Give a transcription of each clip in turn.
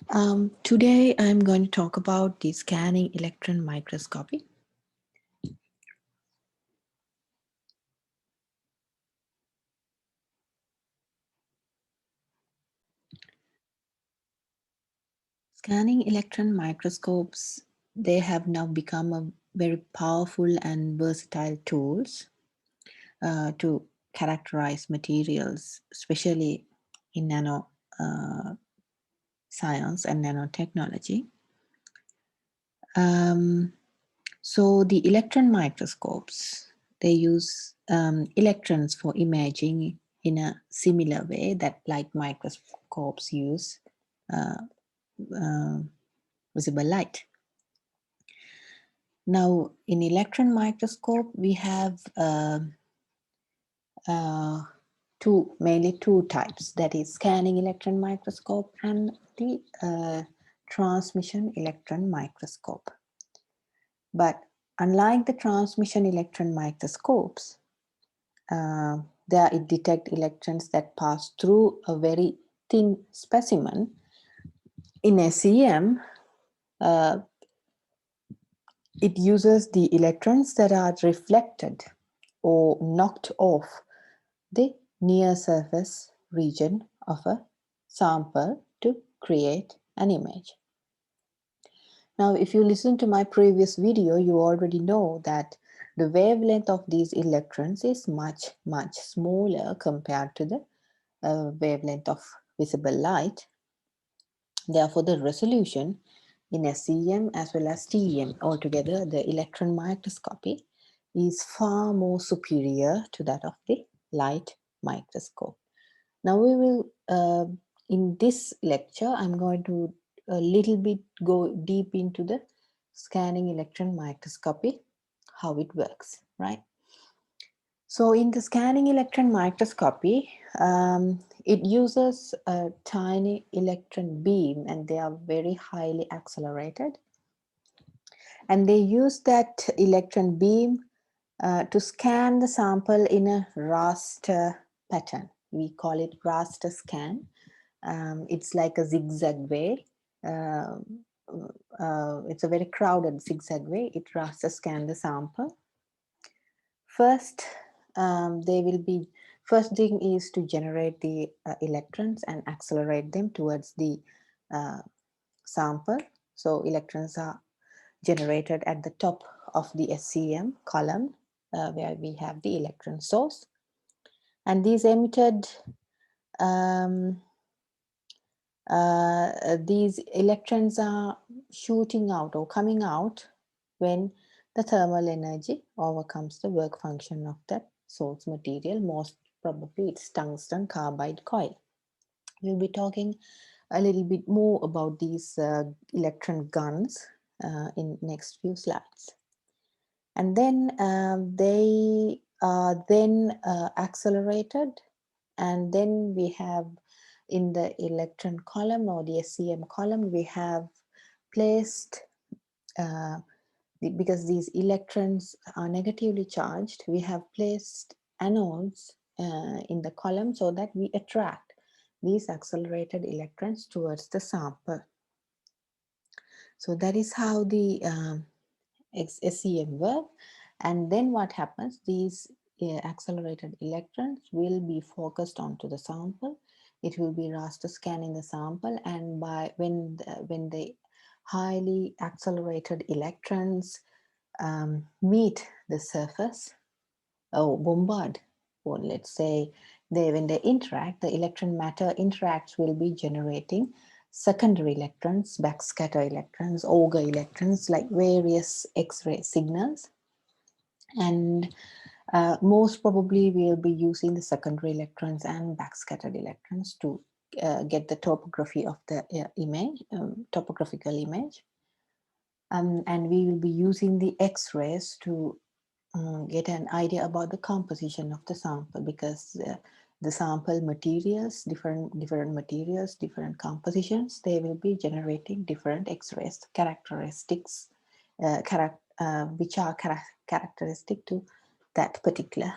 Today I'm going to talk about the scanning electron microscopy. Scanning electron microscopes, they have now become a very powerful and versatile tools to characterize materials, especially in nano science and nanotechnology. So the electron microscopes, they use electrons for imaging in a similar way that light microscopes use visible light. Now, in electron microscope, we have mainly two types, that is scanning electron microscope and the transmission electron microscope. But unlike the transmission electron microscopes, there it detect electrons that pass through a very thin specimen. In SEM, it uses the electrons that are reflected or knocked off the near surface region of a sample to create an image. Now, if you listen to my previous video, you already know that the wavelength of these electrons is much, much smaller compared to the wavelength of visible light. Therefore, the resolution in SEM as well as TEM altogether, the electron microscopy is far more superior to that of the light microscope. Now we will, in this lecture, I'm going to a little bit go deep into the scanning electron microscopy, how it works, right? So in the scanning electron microscopy, it uses a tiny electron beam and they are very highly accelerated. And they use that electron beam to scan the sample in a raster pattern. We call it raster scan. It's like a zigzag way. It's a very crowded zigzag way. It raster scan the sample. First, first thing is to generate the electrons and accelerate them towards the sample. So electrons are generated at the top of the SEM column where we have the electron source. And these emitted, these electrons are shooting out or coming out when the thermal energy overcomes the work function of that source material. Most probably it's tungsten carbide coil. We'll be talking a little bit more about these electron guns in next few slides. And then they are then accelerated, and then we have in the electron column or the SEM column, we have placed because these electrons are negatively charged, we have placed anodes in the column so that we attract these accelerated electrons towards the sample. So that is how the SEM work. And then what happens, these accelerated electrons will be focused onto the sample. It will be raster scanning the sample, and when the highly accelerated electrons meet the surface or bombard, or let's say when they interact, the electron matter interacts will be generating secondary electrons, backscatter electrons, Auger electrons, like various X-ray signals. And most probably we'll be using the secondary electrons and backscattered electrons to get the topography of the image, topographical image. And we will be using the X-rays to get an idea about the composition of the sample, because the sample materials, different materials, different compositions, they will be generating different X-rays characteristics, which are characteristic to that particular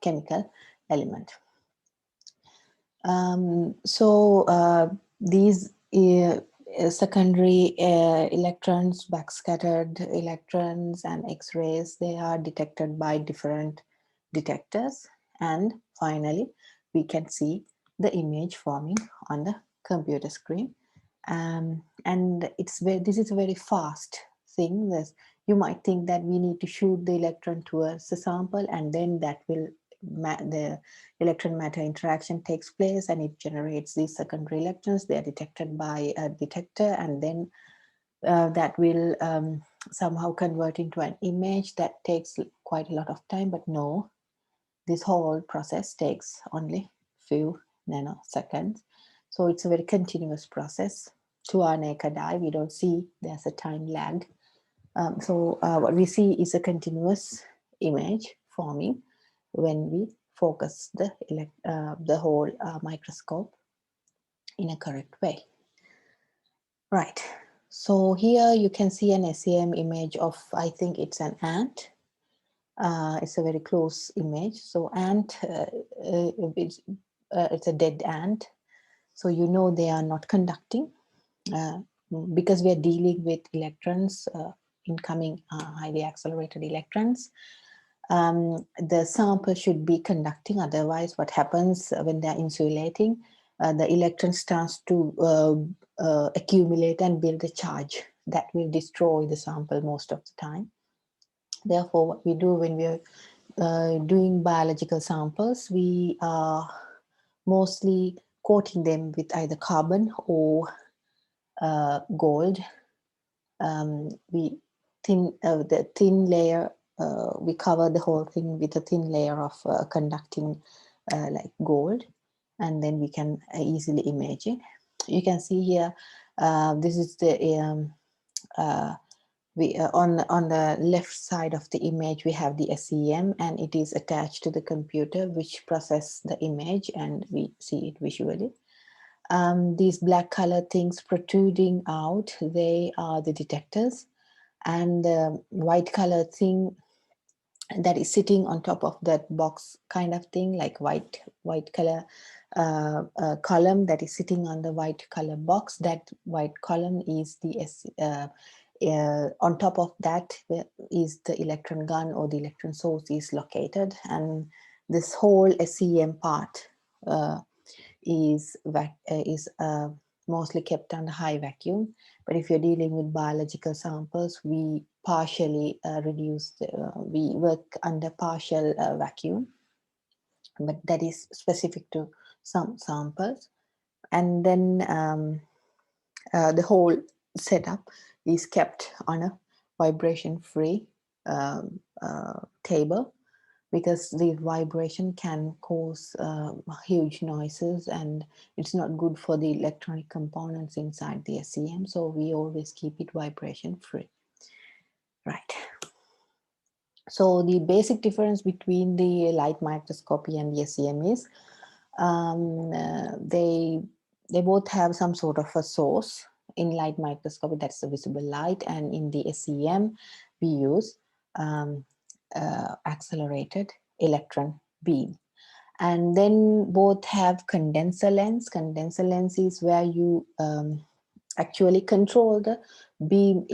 chemical element. These secondary electrons, backscattered electrons and X-rays, they are detected by different detectors. And finally, we can see the image forming on the computer screen. And this is a very fast thing. You might think that we need to shoot the electron towards the sample, and then that will the electron matter interaction takes place and it generates these secondary electrons. They are detected by a detector, and then that will somehow convert into an image. That takes quite a lot of time, but no, this whole process takes only few nanoseconds. So it's a very continuous process. To our naked eye, we don't see there's a time lag. So what we see is a continuous image forming when we focus the whole microscope in a correct way. Right. So here you can see an SEM image of, I think it's an ant. It's a very close image. So ant, it's a dead ant. So you know they are not conducting because we are dealing with electrons, incoming highly accelerated electrons. The sample should be conducting. Otherwise, what happens when they're insulating, the electron starts to accumulate and build a charge that will destroy the sample most of the time. Therefore, what we do when we are doing biological samples, we are mostly coating them with either carbon or gold. The thin layer, we cover the whole thing with a thin layer of conducting like gold, and then we can easily image it. You can see here, this is the on the left side of the image we have the SEM, and it is attached to the computer which process the image and we see it visually. These black color things protruding out, they are the detectors, and the white color thing that is sitting on top of that box kind of thing, like white color column that is sitting on the white color box, that white column is the on top of that is the electron gun or the electron source is located, and this whole SEM part is mostly kept under high vacuum. But if you're dealing with biological samples, we partially we work under partial vacuum, but that is specific to some samples. And then the whole setup is kept on a vibration-free table, because the vibration can cause huge noises and it's not good for the electronic components inside the SEM. So we always keep it vibration free. Right. So the basic difference between the light microscopy and the SEM is they both have some sort of a source. In light microscopy, that's the visible light, and in the SEM, we use accelerated electron beam. And then both have condenser lens. Condenser lens is where you actually control the beam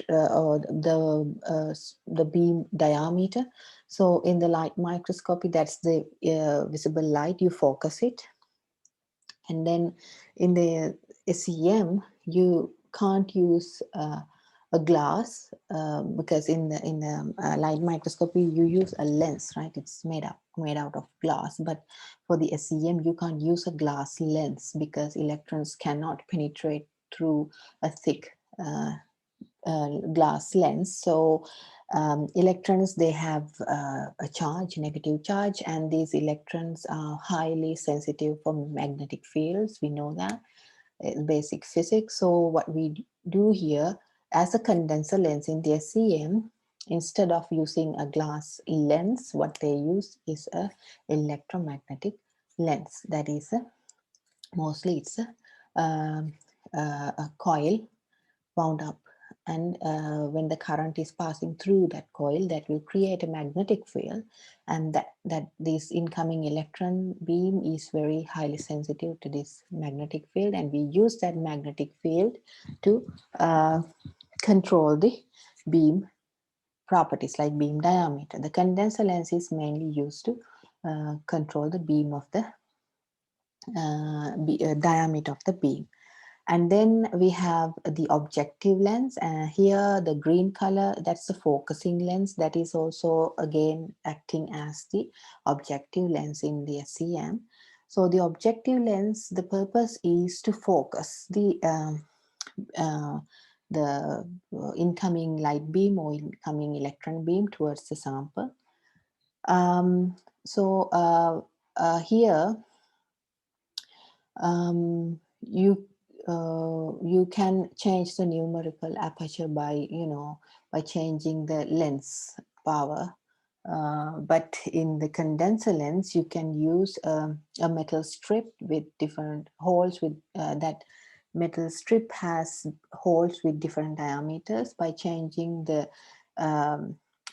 or the beam diameter. So in the light microscopy, that's the visible light, you focus it. And then in the SEM, you can't use a glass because in the light microscopy you use a lens, right? It's made out of glass. But for the SEM, you can't use a glass lens because electrons cannot penetrate through a thick glass lens. So electrons, they have a charge, negative charge, and these electrons are highly sensitive for magnetic fields. We know that, basic physics. So what we do here, as a condenser lens in the SEM, instead of using a glass lens, what they use is a electromagnetic lens. That is mostly it's a coil wound up and when the current is passing through that coil, that will create a magnetic field, and that this incoming electron beam is very highly sensitive to this magnetic field, and we use that magnetic field to control the beam properties like beam diameter. The condenser lens is mainly used to control the beam of the diameter of the beam. And then we have the objective lens. Here the green color, that's the focusing lens, that is also again acting as the objective lens in the SEM. So the objective lens, the purpose is to focus the incoming light beam or incoming electron beam towards the sample. Here you can change the numerical aperture by by changing the lens power, but in the condenser lens you can use a metal strip with different holes with that metal strip has holes with different diameters. By changing the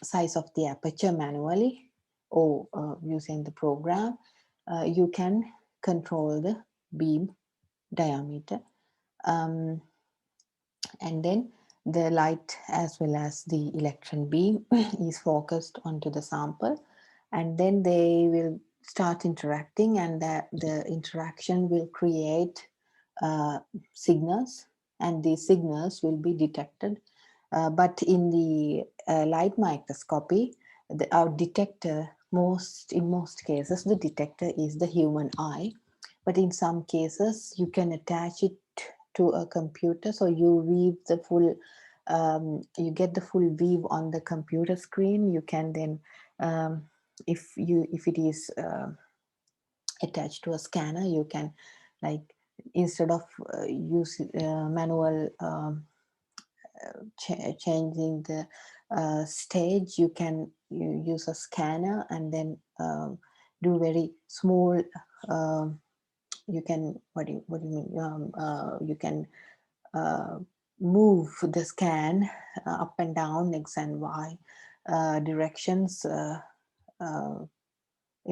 size of the aperture manually or using the program, you can control the beam diameter, and then the light as well as the electron beam is focused onto the sample, and then they will start interacting, and the interaction will create signals, and these signals will be detected. But in the light microscopy, our detector, in most cases, the detector is the human eye. But in some cases, you can attach it to a computer, so you weave the full, you get the full weave on the computer screen. You can then, if it is attached to a scanner, you can, like, instead of use manual changing the stage, you can use a scanner and then do very small. You can what do you mean? You can move the scan up and down X and Y directions in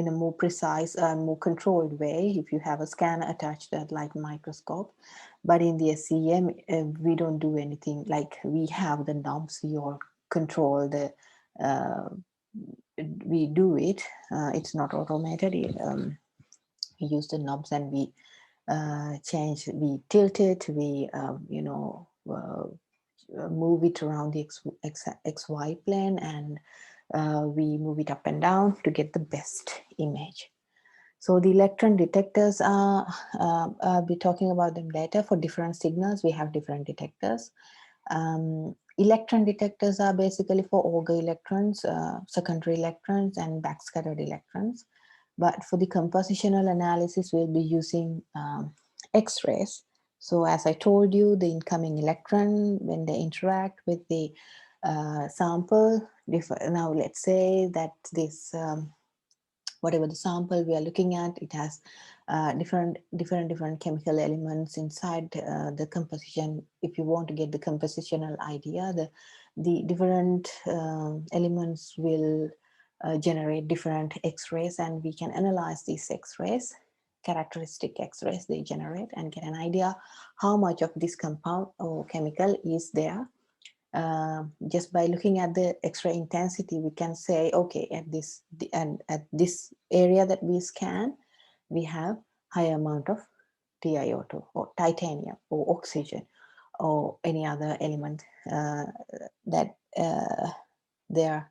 a more precise and more controlled way if you have a scanner attached to that light microscope. But in the SEM, we don't do anything. Like, we have the knobs, we all control the, we do it. It's not automated. We use the knobs and we change, we tilt it, we, move it around the XY plane, and we move it up and down to get the best image. So the electron detectors are, I'll be talking about them later. For different signals, we have different detectors. Electron detectors are basically for Auger electrons, secondary electrons, and backscattered electrons. But for the compositional analysis, we'll be using X-rays. So as I told you, the incoming electron, when they interact with the sample, now let's say that this, whatever the sample we are looking at, it has different chemical elements inside the composition. If you want to get the compositional idea, the different elements will generate different X-rays, and we can analyze these X-rays, characteristic X-rays they generate, and get an idea how much of this compound or chemical is there. Just by looking at the X-ray intensity, we can say, okay, at this area that we scan, we have high amount of TiO2 or titanium or oxygen or any other element that there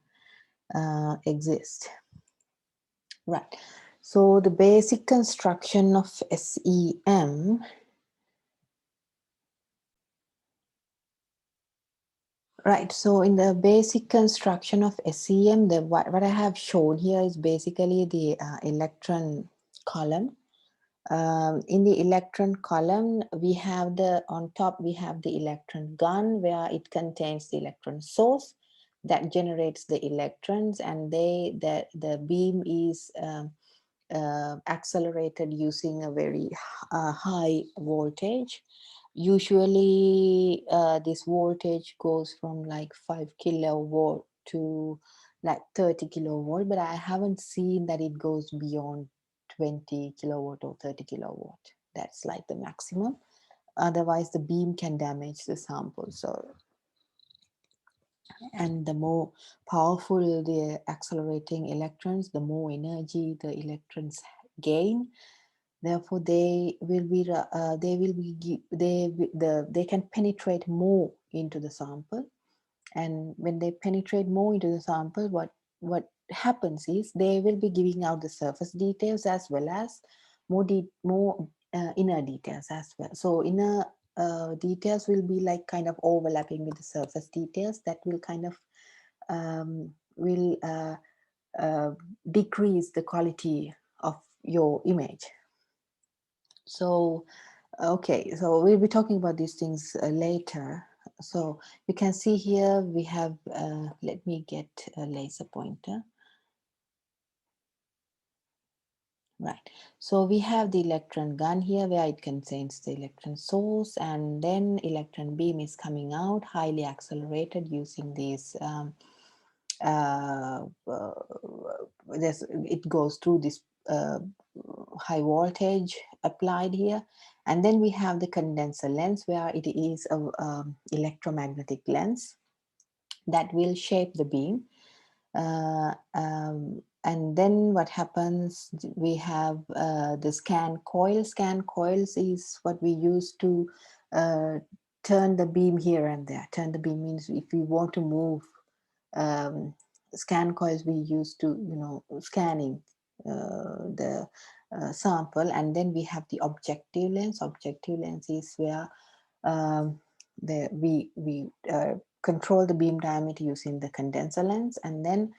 exist. Right. So the basic construction of SEM. Right, so in the basic construction of SEM, what I have shown here is basically the electron column. In the electron column, we have on top, we have the electron gun, where it contains the electron source that generates the electrons, and the beam is accelerated using a very high voltage. Usually this voltage goes from like 5 kilovolt to like 30 kilovolt, but I haven't seen that it goes beyond 20 kilowatt or 30 kilowatt. That's like the maximum. Otherwise the beam can damage the sample. So, and the more powerful the accelerating electrons, the more energy the electrons gain. Therefore, they can penetrate more into the sample, and when they penetrate more into the sample, what happens is they will be giving out the surface details as well as more inner details as well. So inner details will be like kind of overlapping with the surface details that will kind of will decrease the quality of your image. So, okay, so we'll be talking about these things later. So you can see here we have, let me get a laser pointer. Right, so we have the electron gun here where it contains the electron source, and then electron beam is coming out highly accelerated using these it goes through this high voltage applied here, and then we have the condenser lens where it is a electromagnetic lens that will shape the beam. And then what happens, we have the scan coil. Scan coils is what we use to turn the beam here and there. Turn the beam means if we want to move scan coils we use to, scanning the sample. And then we have the objective lens. Objective lens is where we control the beam diameter using the condenser lens, and then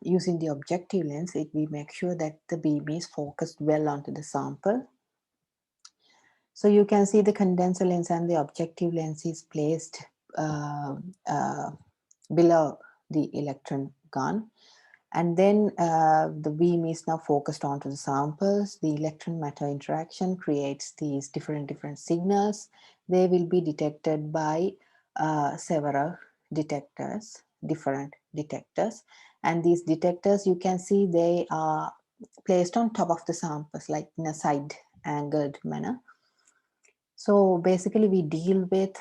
using the objective lens, we make sure that the beam is focused well onto the sample. So you can see the condenser lens and the objective lens is placed below the electron gun. And then the beam is now focused onto the samples. The electron matter interaction creates these different signals. They will be detected by several detectors, different detectors. And these detectors, you can see they are placed on top of the samples, like in a side angled manner. So basically we deal with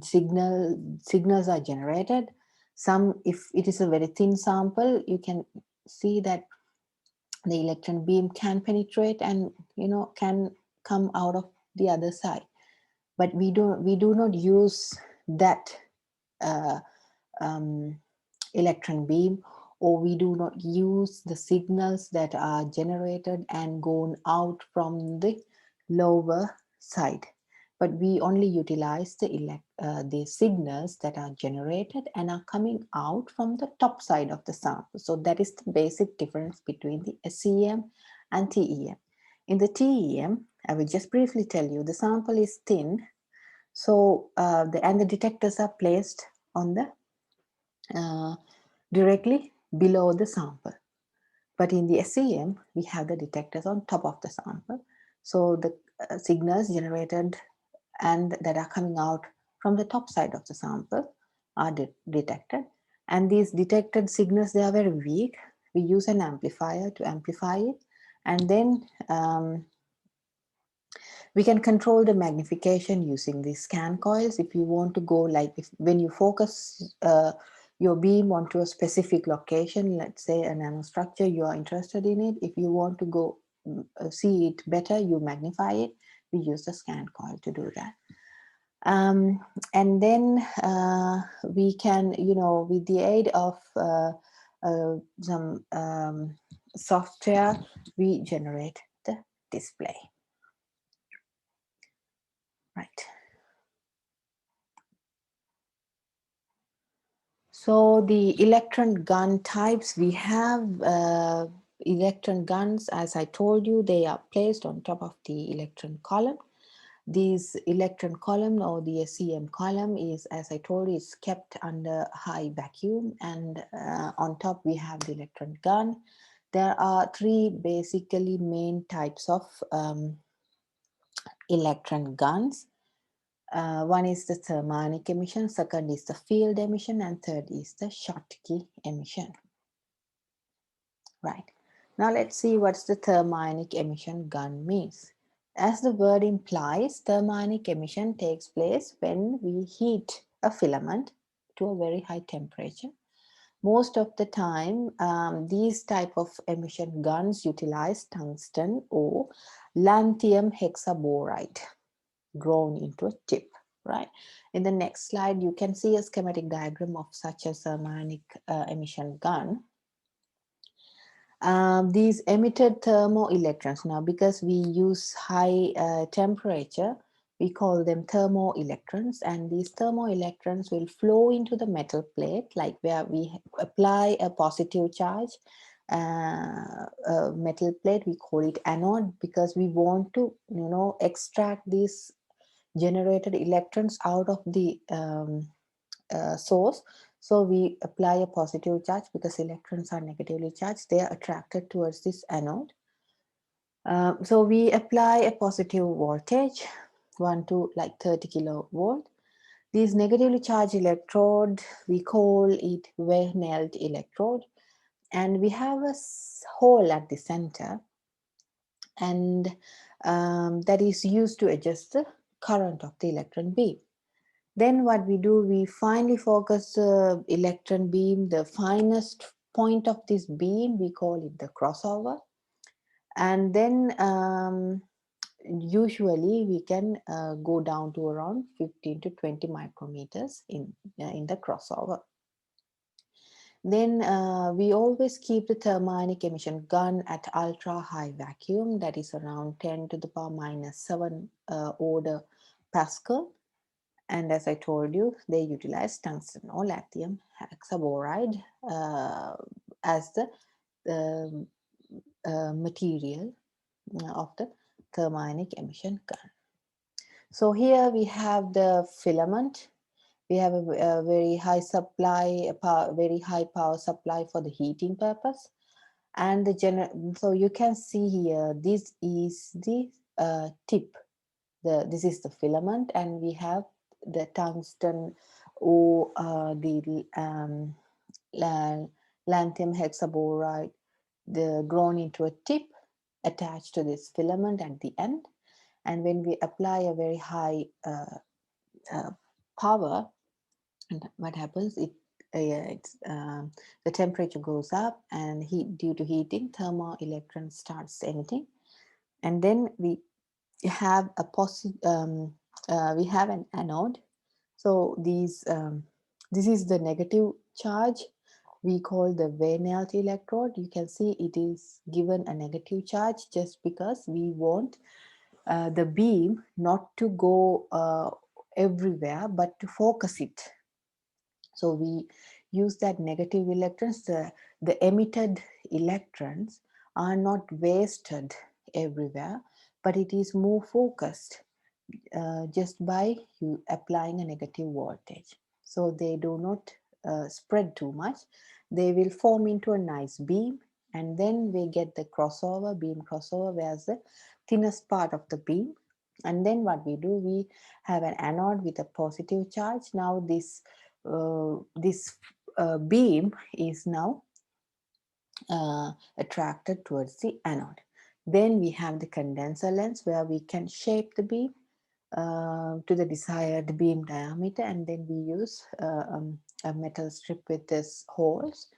signals are generated. Some, if it is a very thin sample, you can see that the electron beam can penetrate and can come out of the other side. But we do not use that electron beam, or we do not use the signals that are generated and gone out from the lower side, but we only utilize the signals that are generated and are coming out from the top side of the sample. So that is the basic difference between the SEM and TEM. In the TEM, I will just briefly tell you, the sample is thin, so the detectors are placed on the directly below the sample. But in the SEM, we have the detectors on top of the sample. So the signals generated and that are coming out from the top side of the sample are detected. And these detected signals, they are very weak. We use an amplifier to amplify it. And then we can control the magnification using these scan coils. If you want to go, like when you focus your beam onto a specific location, let's say a nanostructure, you are interested in it. If you want to go see it better, you magnify it. We use the scan coil to do that. And then we can, with the aid of some software, we generate the display. Right. So the electron gun types, we have electron guns, as I told you, they are placed on top of the electron column. This electron column, or the SEM column, is, as I told you, is kept under high vacuum, and on top we have the electron gun. There are three basically main types of electron guns. One is the thermionic emission, second is the field emission, and third is the Schottky emission. Right. Now let's see what's the thermionic emission gun means. As the word implies, thermionic emission takes place when we heat a filament to a very high temperature. Most of the time, these type of emission guns utilize tungsten or lanthanum hexaboride grown into a tip, right? In the next slide, you can see a schematic diagram of such a thermionic emission gun. These emitted thermoelectrons, now because we use high temperature, we call them thermoelectrons, and these thermoelectrons will flow into the metal plate, like where we apply a positive charge metal plate, we call it anode, because we want to, extract these generated electrons out of the source. So we apply a positive charge because electrons are negatively charged. They are attracted towards this anode. So we apply a positive voltage, 1 to like 30 kilovolt. These negatively charged electrode, we call it Wehnelt electrode. And we have a hole at the center, and that is used to adjust the current of the electron beam. Then what we do, we finely focus the electron beam, the finest point of this beam, we call it the crossover. And then usually we can go down to around 15 to 20 micrometers in the crossover. Then we always keep the thermionic emission gun at ultra high vacuum, that is around 10 to the power minus 7 order Pascal. And as I told you, they utilize tungsten or lithium hexaboride as the material of the thermionic emission gun. So here we have the filament. We have a very high supply, very high power supply for the heating purpose. And so you can see here, this is the tip. This is the filament, and we have the tungsten or the lanthanum hexaboride grown into a tip attached to this filament at the end. And when we apply a very high power, and what happens, the temperature goes up, and due to heating, thermoelectron starts emitting, and then we have we have an anode. So this is the negative charge, we call the Wehnelt electrode. You can see it is given a negative charge just because we want the beam not to go everywhere, but to focus it. So we use that negative electrons. The emitted electrons are not wasted everywhere, but it is more focused just by you applying a negative voltage. So they do not spread too much. They will form into a nice beam, and then we get the beam crossover, where's the thinnest part of the beam. And then what we do, we have an anode with a positive charge. Now this beam is now attracted towards the anode. Then we have the condenser lens, where we can shape the beam to the desired beam diameter, and then we use a metal strip with this holes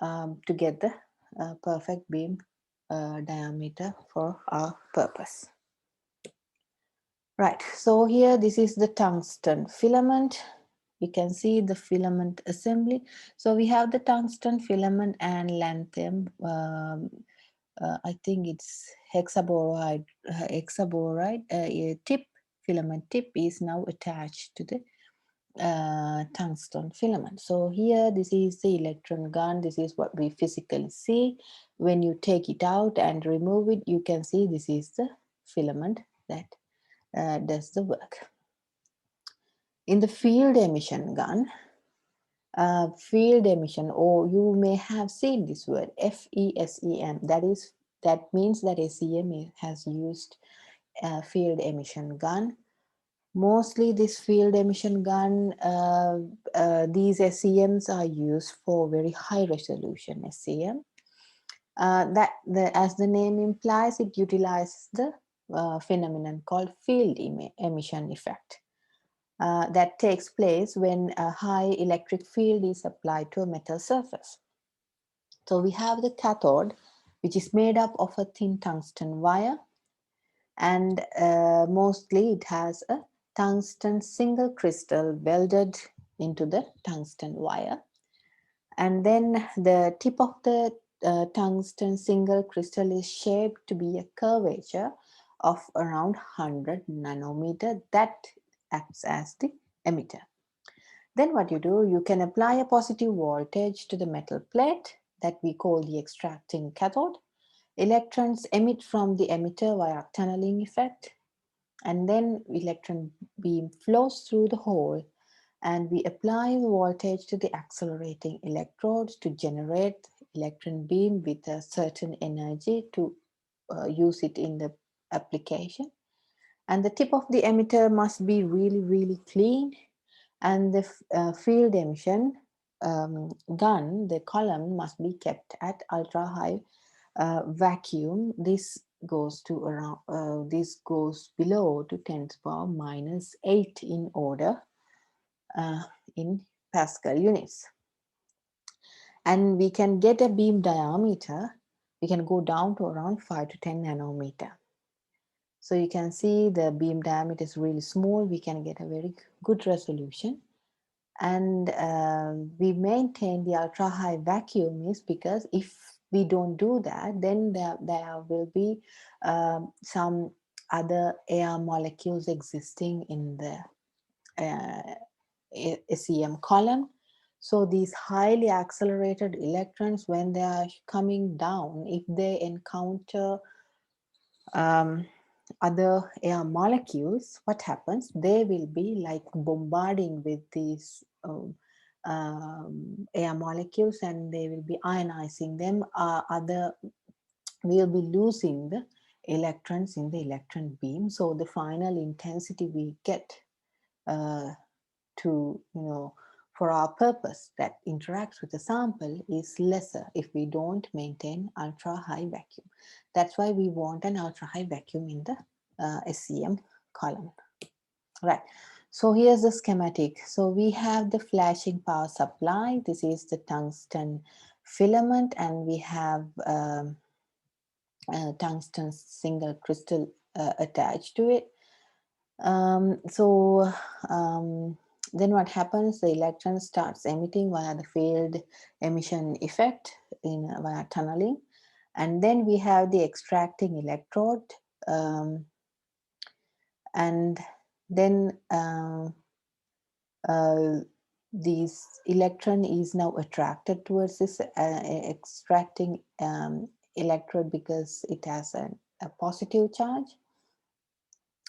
to get the perfect beam diameter for our purpose. Right, so here this is the tungsten filament. You can see the filament assembly. So we have the tungsten filament and lanthanum. I think it's hexaboride tip. Filament tip is now attached to the tungsten filament. So here, this is the electron gun. This is what we physically see. When you take it out and remove it, you can see this is the filament that does the work. In the field emission gun, field emission, or you may have seen this word FESEM, that means that SEM has used field emission gun. Mostly this field emission gun, these SEMs are used for very high resolution SEM. As the name implies, it utilizes the phenomenon called field emission effect. That takes place when a high electric field is applied to a metal surface. So we have the cathode, which is made up of a thin tungsten wire, and mostly it has a tungsten single crystal welded into the tungsten wire. And then the tip of the tungsten single crystal is shaped to be a curvature of around 100 nanometer that acts as the emitter. Then what you do, you can apply a positive voltage to the metal plate that we call the extracting cathode. Electrons emit from the emitter via tunneling effect, and then electron beam flows through the hole, and we apply the voltage to the accelerating electrodes to generate electron beam with a certain energy to use it in the application. And the tip of the emitter must be really, really clean, and the field emission gun, the column, must be kept at ultra high vacuum. This goes to around this goes below to 10 to the power minus 8 in order in Pascal units. And we can get a beam diameter, we can go down to around 5 to 10 nanometer. So you can see the beam diameter is really small, we can get a very good resolution. And we maintain the ultra high vacuum is because if we don't do that, then there will be some other air molecules existing in the SEM column. So these highly accelerated electrons, when they are coming down, if they encounter other air molecules, what happens? They will be like bombarding with these air molecules, and they will be ionizing them. We'll be losing the electrons in the electron beam. So the final intensity we get for our purpose that interacts with the sample is lesser if we don't maintain ultra high vacuum. That's why we want an ultra high vacuum in the SEM column. Right. So here's the schematic. So we have the flashing power supply. This is the tungsten filament, and we have tungsten single crystal attached to it. Then what happens? The electron starts emitting via the field emission effect via tunneling, and then we have the extracting electrode, and then this electron is now attracted towards this extracting electrode because it has a positive charge,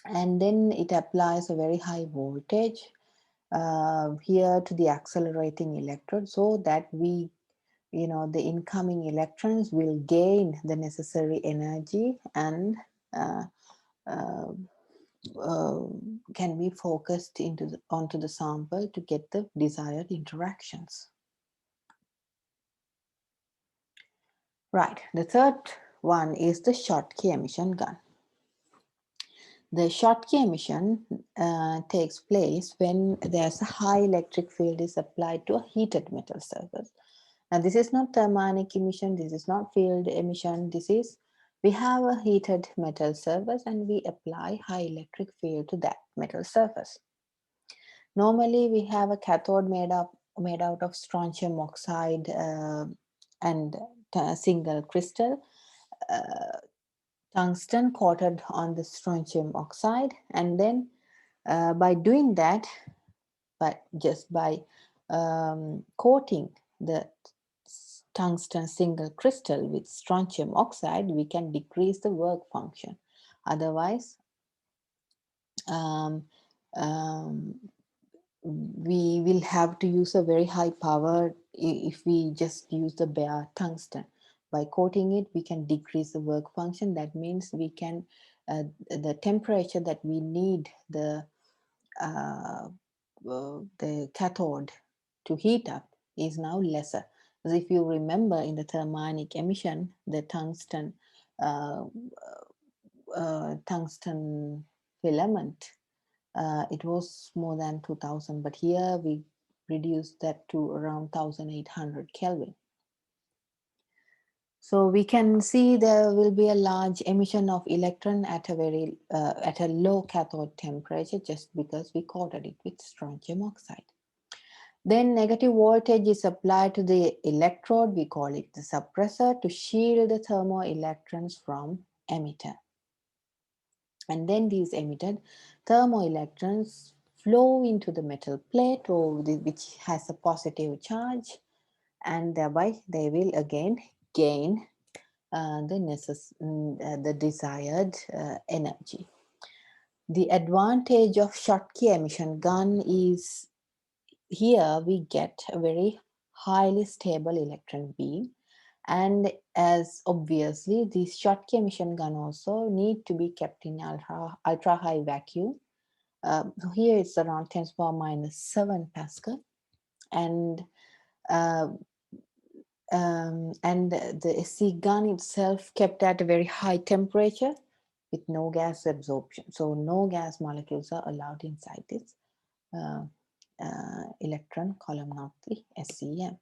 and then it applies a very high voltage here to the accelerating electrode, so that the incoming electrons will gain the necessary energy and can be focused onto the sample to get the desired interactions. Right, the third one is the Schottky emission gun. The Schottky emission takes place when there's a high electric field is applied to a heated metal surface. Now this is not thermionic emission, this is not field emission, we have a heated metal surface and we apply high electric field to that metal surface. Normally we have a cathode made out of strontium oxide and single crystal tungsten coated on the strontium oxide, and then by doing that, but just by coating the tungsten single crystal with strontium oxide, we can decrease the work function. Otherwise, we will have to use a very high power if we just use the bare tungsten. By coating it, we can decrease the work function. That means we can the temperature that we need the cathode to heat up is now lesser. As if you remember in the thermionic emission, the uh, tungsten filament, it was more than 2000, but here we reduced that to around 1800 Kelvin. So we can see there will be a large emission of electron at a low cathode temperature, just because we coated it with strontium oxide. Then negative voltage is applied to the electrode. We call it the suppressor, to shield the thermoelectrons from emitter. And then these emitted thermoelectrons flow into the metal plate, which has a positive charge, and thereby they will again gain the desired energy. The advantage of Schottky emission gun is, here we get a very highly stable electron beam, and as obviously this Schottky emission gun also need to be kept in ultra high vacuum. So here it's around 10 to the power minus 7 Pascal, and uh, the SC gun itself kept at a very high temperature with no gas absorption. So no gas molecules are allowed inside this uh, electron column of the SEM.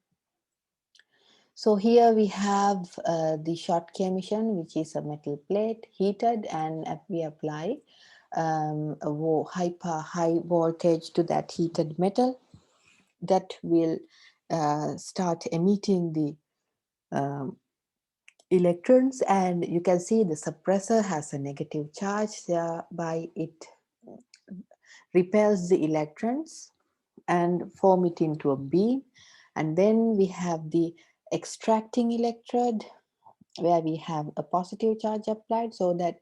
So here we have the Schottky emission, which is a metal plate heated, and we apply a high voltage to that heated metal that will start emitting the electrons, and you can see the suppressor has a negative charge, thereby it repels the electrons and form it into a beam. And then we have the extracting electrode, where we have a positive charge applied, so that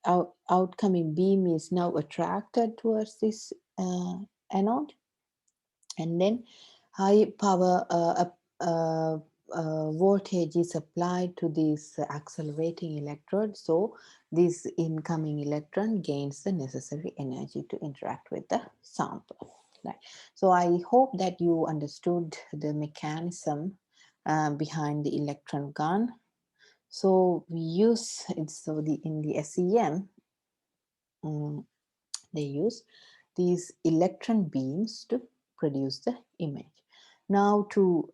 our outcoming beam is now attracted towards this anode. And then high power voltage is applied to this accelerating electrode, so this incoming electron gains the necessary energy to interact with the sample. Right. So I hope that you understood the mechanism behind the electron gun. So we use it, so in the SEM they use these electron beams to produce the image. Now to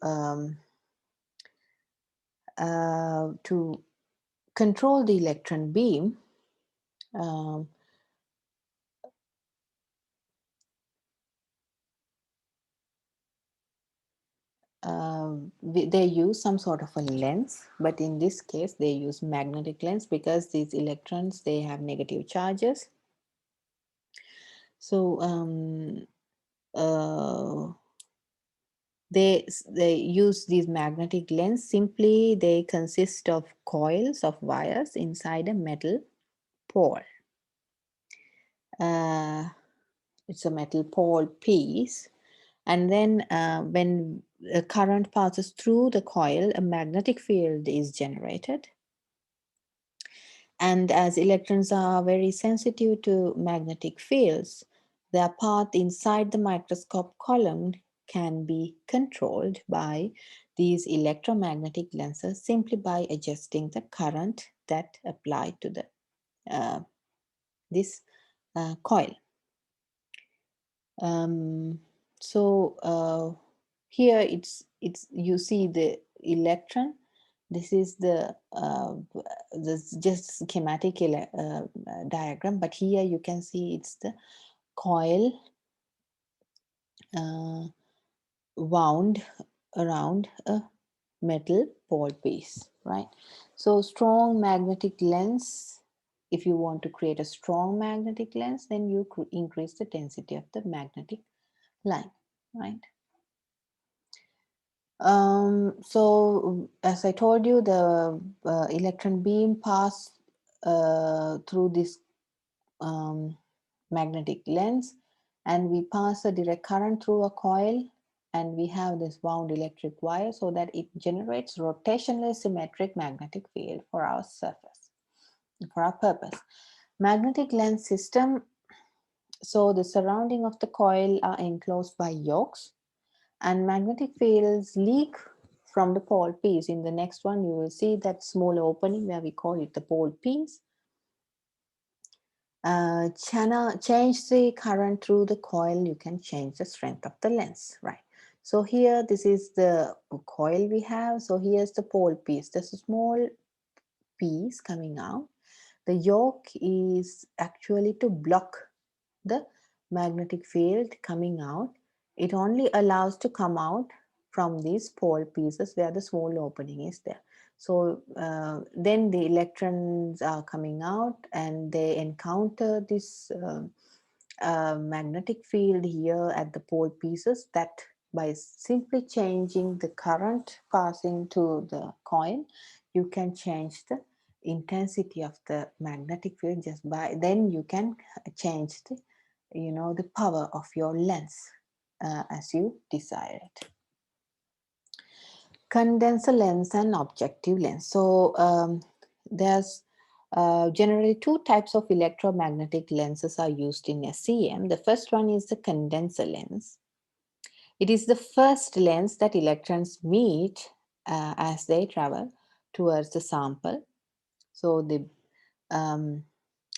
control the electron beam, they use some sort of a lens, but in this case they use magnetic lens, because these electrons, they have negative charges. So they use these magnetic lens. Simply they consist of coils of wires inside a metal pole. It's a metal pole piece, and then when the current passes through the coil, a magnetic field is generated. And as electrons are very sensitive to magnetic fields, their path inside the microscope column can be controlled by these electromagnetic lenses, simply by adjusting the current that applied to this coil. Here it's you see the electron. This is the this just schematic diagram, but here you can see it's the coil wound around a metal pole piece, right? So strong magnetic lens, if you want to create a strong magnetic lens, then you increase the density of the magnetic line, right? So as I told you, the electron beam pass through this magnetic lens, and we pass a direct current through a coil, and we have this wound electric wire, so that it generates rotationally symmetric magnetic field for our surface, for our purpose. Magnetic lens system. So the surrounding of the coil are enclosed by yokes, and magnetic fields leak from the pole piece. In the next one, you will see that small opening where we call it the pole piece. Change the current through the coil, you can change the strength of the lens, right? So here, this is the coil we have. So here's the pole piece. There's a small piece coming out. The yoke is actually to block the magnetic field coming out. It only allows to come out from these pole pieces where the small opening is there. So then the electrons are coming out and they encounter this magnetic field here at the pole pieces, that by simply changing the current passing to the coil, you can change the intensity of the magnetic field. Just by then you can change the, you know, the power of your lens as you desire it. Condenser lens and objective lens. So there's generally two types of electromagnetic lenses are used in SEM. The first one is the condenser lens. It is the first lens that electrons meet as they travel towards the sample. So the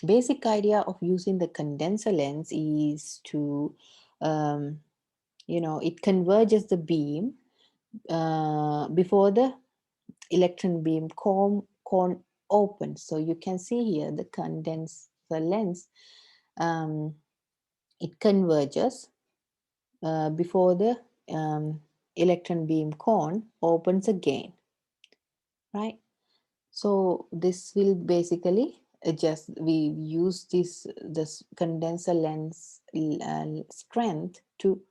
basic idea of using the condenser lens is to, it converges the beam before the electron beam cone opens. So you can see here the condenser lens, it converges before the electron beam cone opens again, right? So this will basically just, we use this condenser lens strength to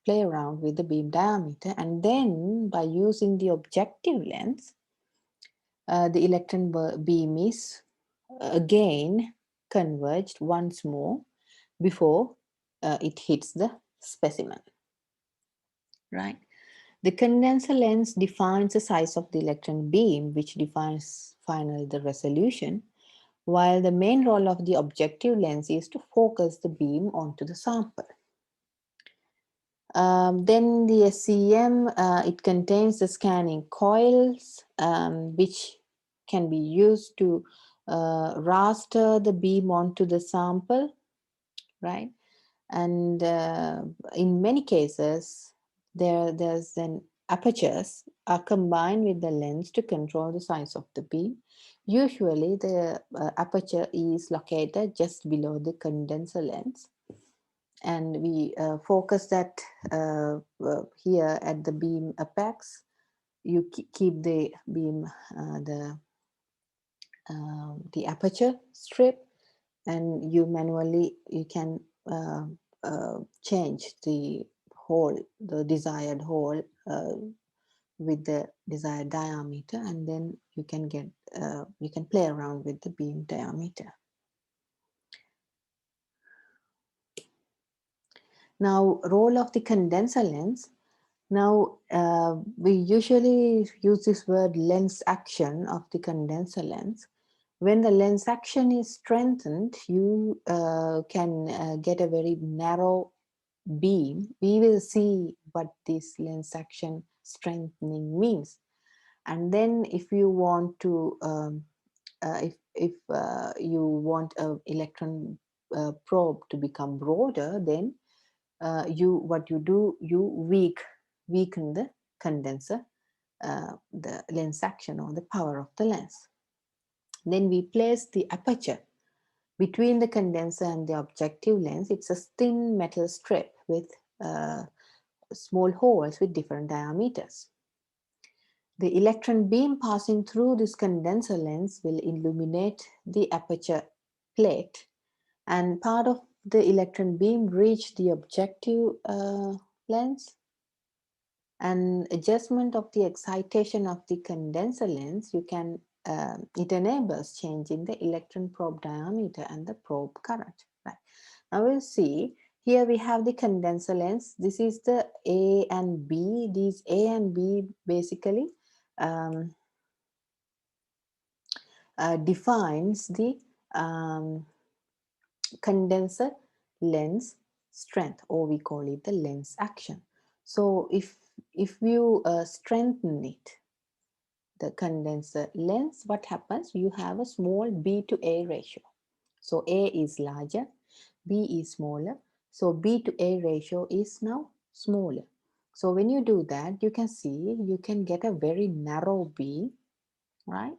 play around with the beam diameter, and then by using the objective lens, the electron beam is again converged once more before it hits the specimen, right? The condenser lens defines the size of the electron beam, which defines finally the resolution, while the main role of the objective lens is to focus the beam onto the sample. Then the SEM, it contains the scanning coils, which can be used to raster the beam onto the sample, right? And in many cases, there's an apertures are combined with the lens to control the size of the beam. Usually, the aperture is located just below the condenser lens, and we focus that here at the beam apex. You keep the beam, the aperture strip, and you manually, you can change the hole, the desired hole with the desired diameter, and then you can get, you can play around with the beam diameter. Now, role of the condenser lens. Now, we usually use this word lens action of the condenser lens. When the lens action is strengthened, you can get a very narrow beam. We will see what this lens action strengthening means. And then if you want to, if you want an electron probe to become broader, then what you do, you weaken the condenser, the lens action or the power of the lens. Then we place the aperture between the condenser and the objective lens. It's a thin metal strip with small holes with different diameters. The electron beam passing through this condenser lens will illuminate the aperture plate, and part of the electron beam reach the objective lens. And adjustment of the excitation of the condenser lens, you can, it enables changing the electron probe diameter and the probe current. Right. Now we'll see, here we have the condenser lens. This is the A and B. These A and B basically defines the um, condenser lens strength, or we call it the lens action. So if you strengthen it, the condenser lens, what happens? You have a small B to A ratio. So A is larger, B is smaller. So B to A ratio is now smaller. So when you do that, you can see you can get a very narrow beam, right?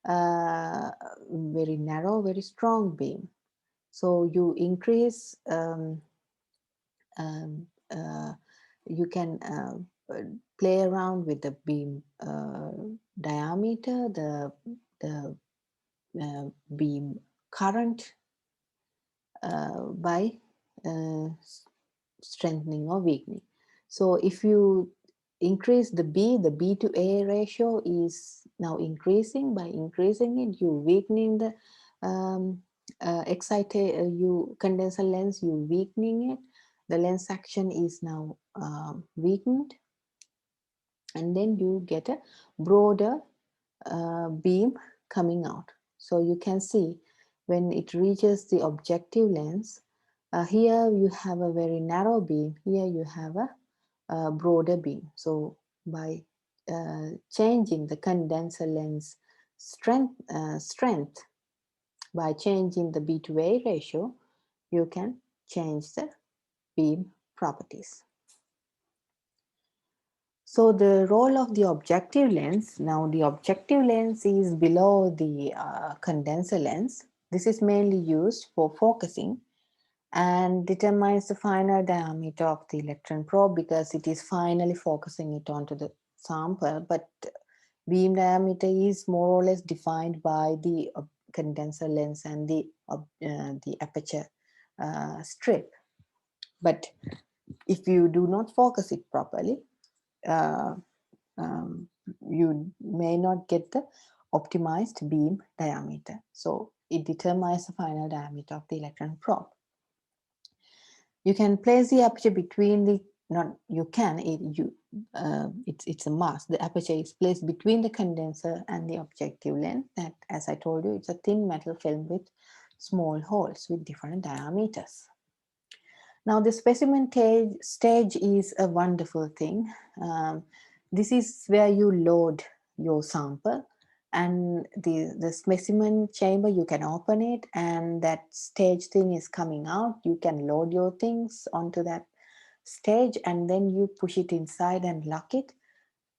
Very narrow, very strong beam. So you increase, um, uh, you can play around with the beam diameter, the beam current by uh, strengthening or weakening. So if you increase the B to A ratio is now increasing. By increasing it, you weakening the you condenser lens, you weakening it. The lens action is now weakened, and then you get a broader beam coming out. So you can see when it reaches the objective lens, here you have a very narrow beam, here you have a broader beam. So by changing the condenser lens strength, by changing the B to A ratio, you can change the beam properties. So the role of the objective lens, now the objective lens is below the condenser lens. This is mainly used for focusing and determines the final diameter of the electron probe, because it is finally focusing it onto the sample, but beam diameter is more or less defined by the condenser lens and the aperture strip. But if you do not focus it properly, uh, um, you may not get the optimized beam diameter. So it determines the final diameter of the electron probe. You can place the aperture between the, not you can, it's a must. The aperture is placed between the condenser and the objective lens. That, as I told you, it's a thin metal film with small holes with different diameters. Now the specimen stage is a wonderful thing. This is where you load your sample, and the specimen chamber, you can open it and that stage thing is coming out. You can load your things onto that stage and then you push it inside and lock it.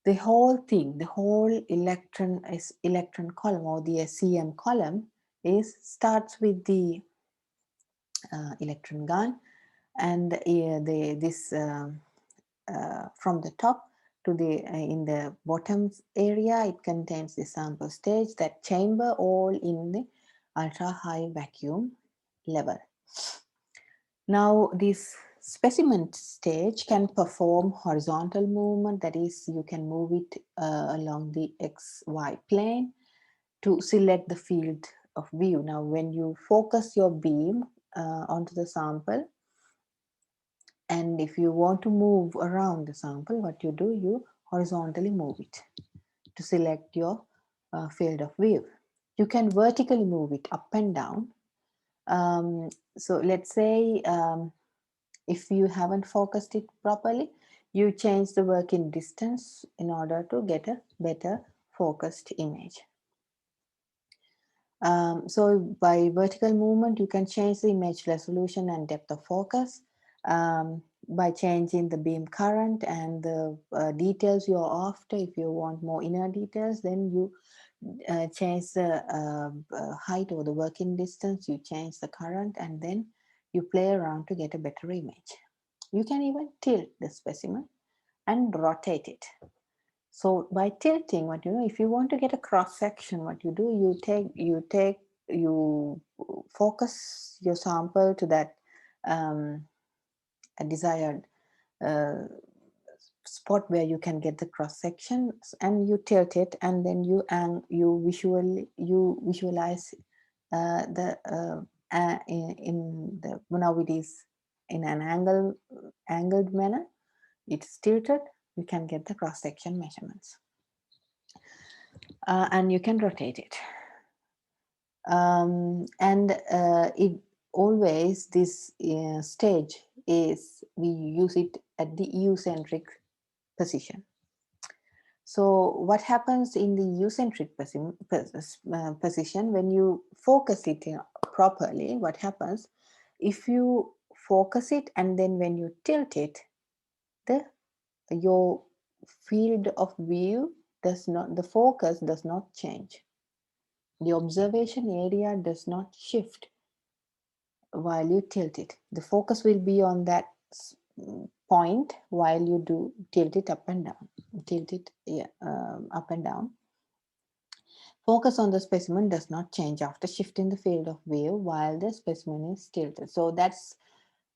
The whole thing, the whole electron column, or the SEM column, starts with the electron gun, and from the top to the in the bottom area, it contains the sample stage, that chamber, all in the ultra high vacuum level. Now this specimen stage can perform horizontal movement, that is, you can move it along the XY plane to select the field of view. Now when you focus your beam onto the sample, and if you want to move around the sample, what you do, you horizontally move it to select your field of view. You can vertically move it up and down. So let's say if you haven't focused it properly, you change the working distance in order to get a better focused image. So by vertical movement, you can change the image resolution and depth of focus. By changing the beam current and the details you're after. If you want more inner details, then you change the height or the working distance, you change the current, and then you play around to get a better image. You can even tilt the specimen and rotate it. So by tilting, what you know, if you want to get a cross section, what you do, you focus your sample to that a desired uh, spot where you can get the cross section, and you tilt it, and then you visualize in the, now it is in an angled manner. It's tilted. You can get the cross section measurements, and you can rotate it. And it always, this stage is, we use it at the eucentric position. So what happens in the eucentric position, when you focus it properly, what happens, if you focus it and then when you tilt it, the your field of view does not, the focus does not change. The observation area does not shift while you tilt it. The focus will be on that point while you do tilt it up and down, tilt it, yeah, up and down. Focus on the specimen does not change after shifting the field of view while the specimen is tilted. So that's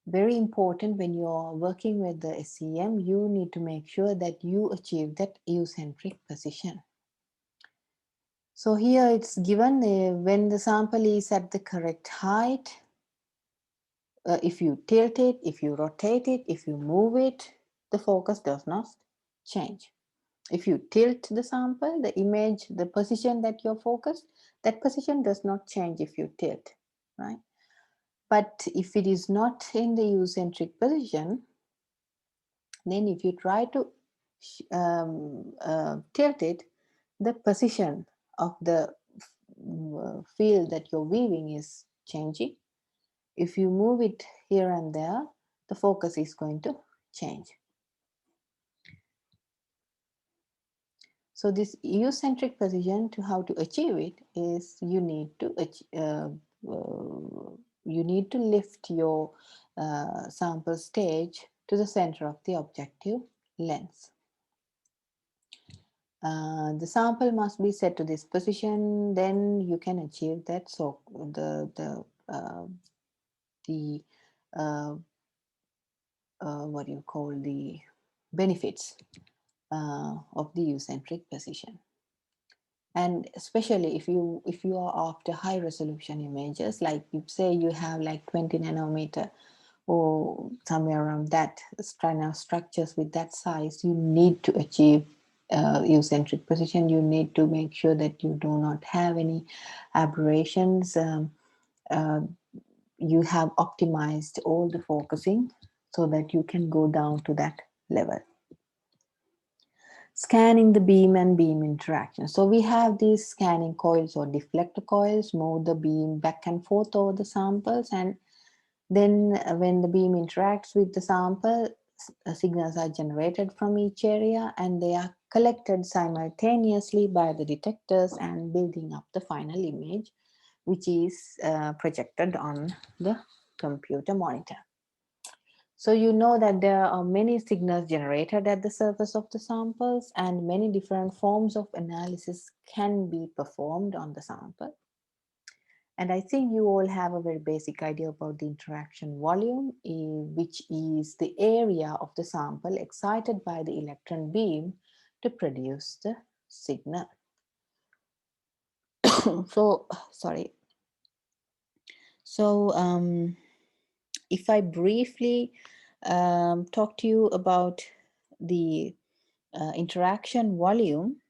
very important. When you're working with the SEM, you need to make sure that you achieve that eucentric position. So here it's given when the sample is at the correct height, if you tilt it, if you rotate it, if you move it, the focus does not change. If you tilt the sample, the image, the position that you're focused, that position does not change if you tilt, right? But if it is not in the eucentric position, then if you try to tilt it, the position of the field that you're weaving is changing. If you move it here and there, the focus is going to change. So this eucentric position, to how to achieve it is you need to lift your sample stage to the center of the objective lens. The sample must be set to this position, then you can achieve that. So what do you call, the benefits of the eucentric position. And especially if you are after high resolution images, like you say you have like 20 nanometer or somewhere around that structures with that size, you need to achieve eucentric position. You need to make sure that you do not have any aberrations. You have optimized all the focusing so that you can go down to that level. Scanning the beam and beam interaction. So we have these scanning coils or deflector coils, move the beam back and forth over the samples, and then when the beam interacts with the sample, signals are generated from each area and they are collected simultaneously by the detectors and building up the final image, which is projected on the computer monitor. So you know that there are many signals generated at the surface of the samples and many different forms of analysis can be performed on the sample. And I think you all have a very basic idea about the interaction volume, which is the area of the sample excited by the electron beam to produce the signal. So, sorry. So, if I briefly talk to you about the interaction volume,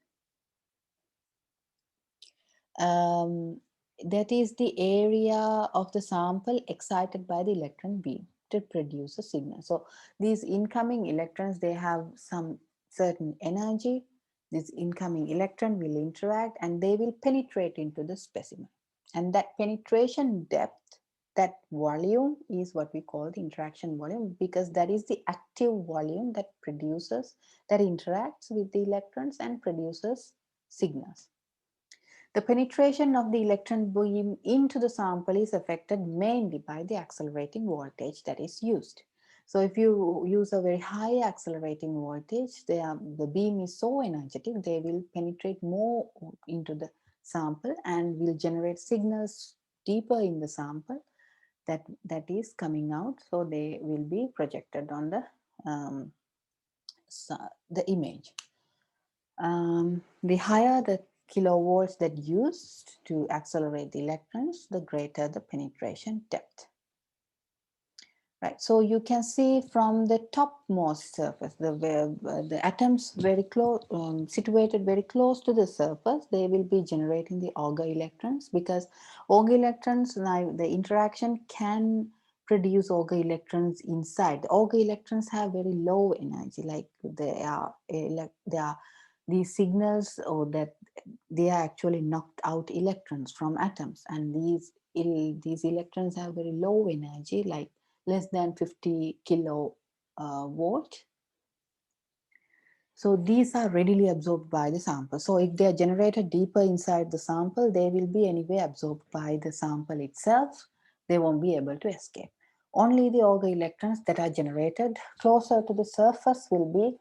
that is the area of the sample excited by the electron beam to produce a signal. So these incoming electrons, they have some certain energy. This incoming electron will interact and they will penetrate into the specimen. And that penetration depth, that volume, is what we call the interaction volume, because that is the active volume that produces, that interacts with the electrons and produces signals. The penetration of the electron beam into the sample is affected mainly by the accelerating voltage that is used. So if you use a very high accelerating voltage, the beam is so energetic, they will penetrate more into the sample and will generate signals deeper in the sample that is coming out. So they will be projected on the image. The higher the kilovolts that used to accelerate the electrons, the greater the penetration depth. Right, so you can see from the topmost surface, the atoms very close, situated very close to the surface, they will be generating the Auger electrons, because Auger electrons, now the interaction can produce Auger electrons inside. The Auger electrons have very low energy, like they are these signals, or that they are actually knocked out electrons from atoms, and these electrons have very low energy, like less than 50 kilo volt. So these are readily absorbed by the sample. So if they are generated deeper inside the sample, they will be anyway absorbed by the sample itself. They won't be able to escape. Only the Auger electrons that are generated closer to the surface will be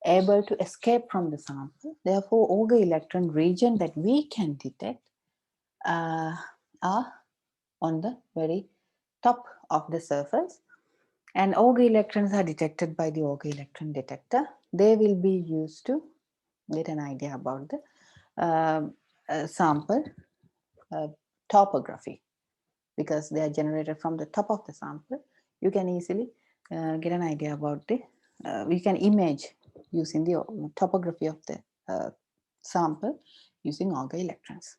able to escape from the sample. Therefore, Auger electron region that we can detect are on the very top of the surface. And Auger electrons are detected by the Auger electron detector. They will be used to get an idea about the sample topography, because they are generated from the top of the sample. You can easily get an idea about the, we can image using the topography of the sample using Auger electrons.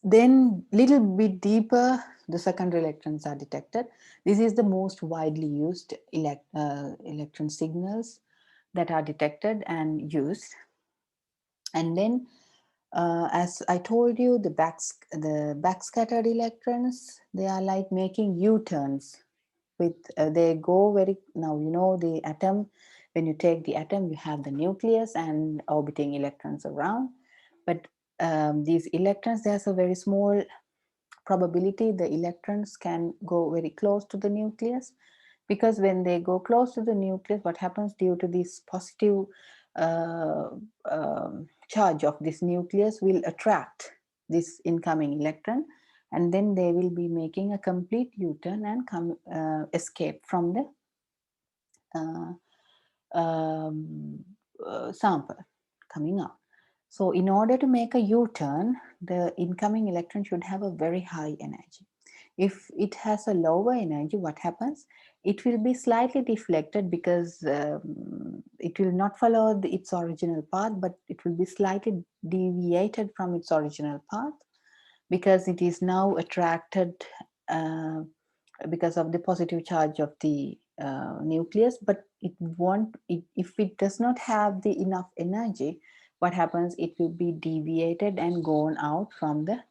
Then little bit deeper, the secondary electrons are detected. This is the most widely used electron signals that are detected and used. And then, as I told you, the backscattered electrons, they are like making U-turns. With they go very, now you know the atom, when you take the atom, you have the nucleus and orbiting electrons around. But these electrons, there's a very small probability the electrons can go very close to the nucleus, because when they go close to the nucleus, what happens, due to this positive uh, charge of this nucleus will attract this incoming electron, and then they will be making a complete U-turn and escape from the sample coming out. So in order to make a U-turn, the incoming electron should have a very high energy. If it has a lower energy, what happens? It will be slightly deflected, because it will not follow its original path, but it will be slightly deviated from its original path, because it is now attracted uh, because of the positive charge of the nucleus. But if it does not have the enough energy, what happens, it will be deviated and gone out from the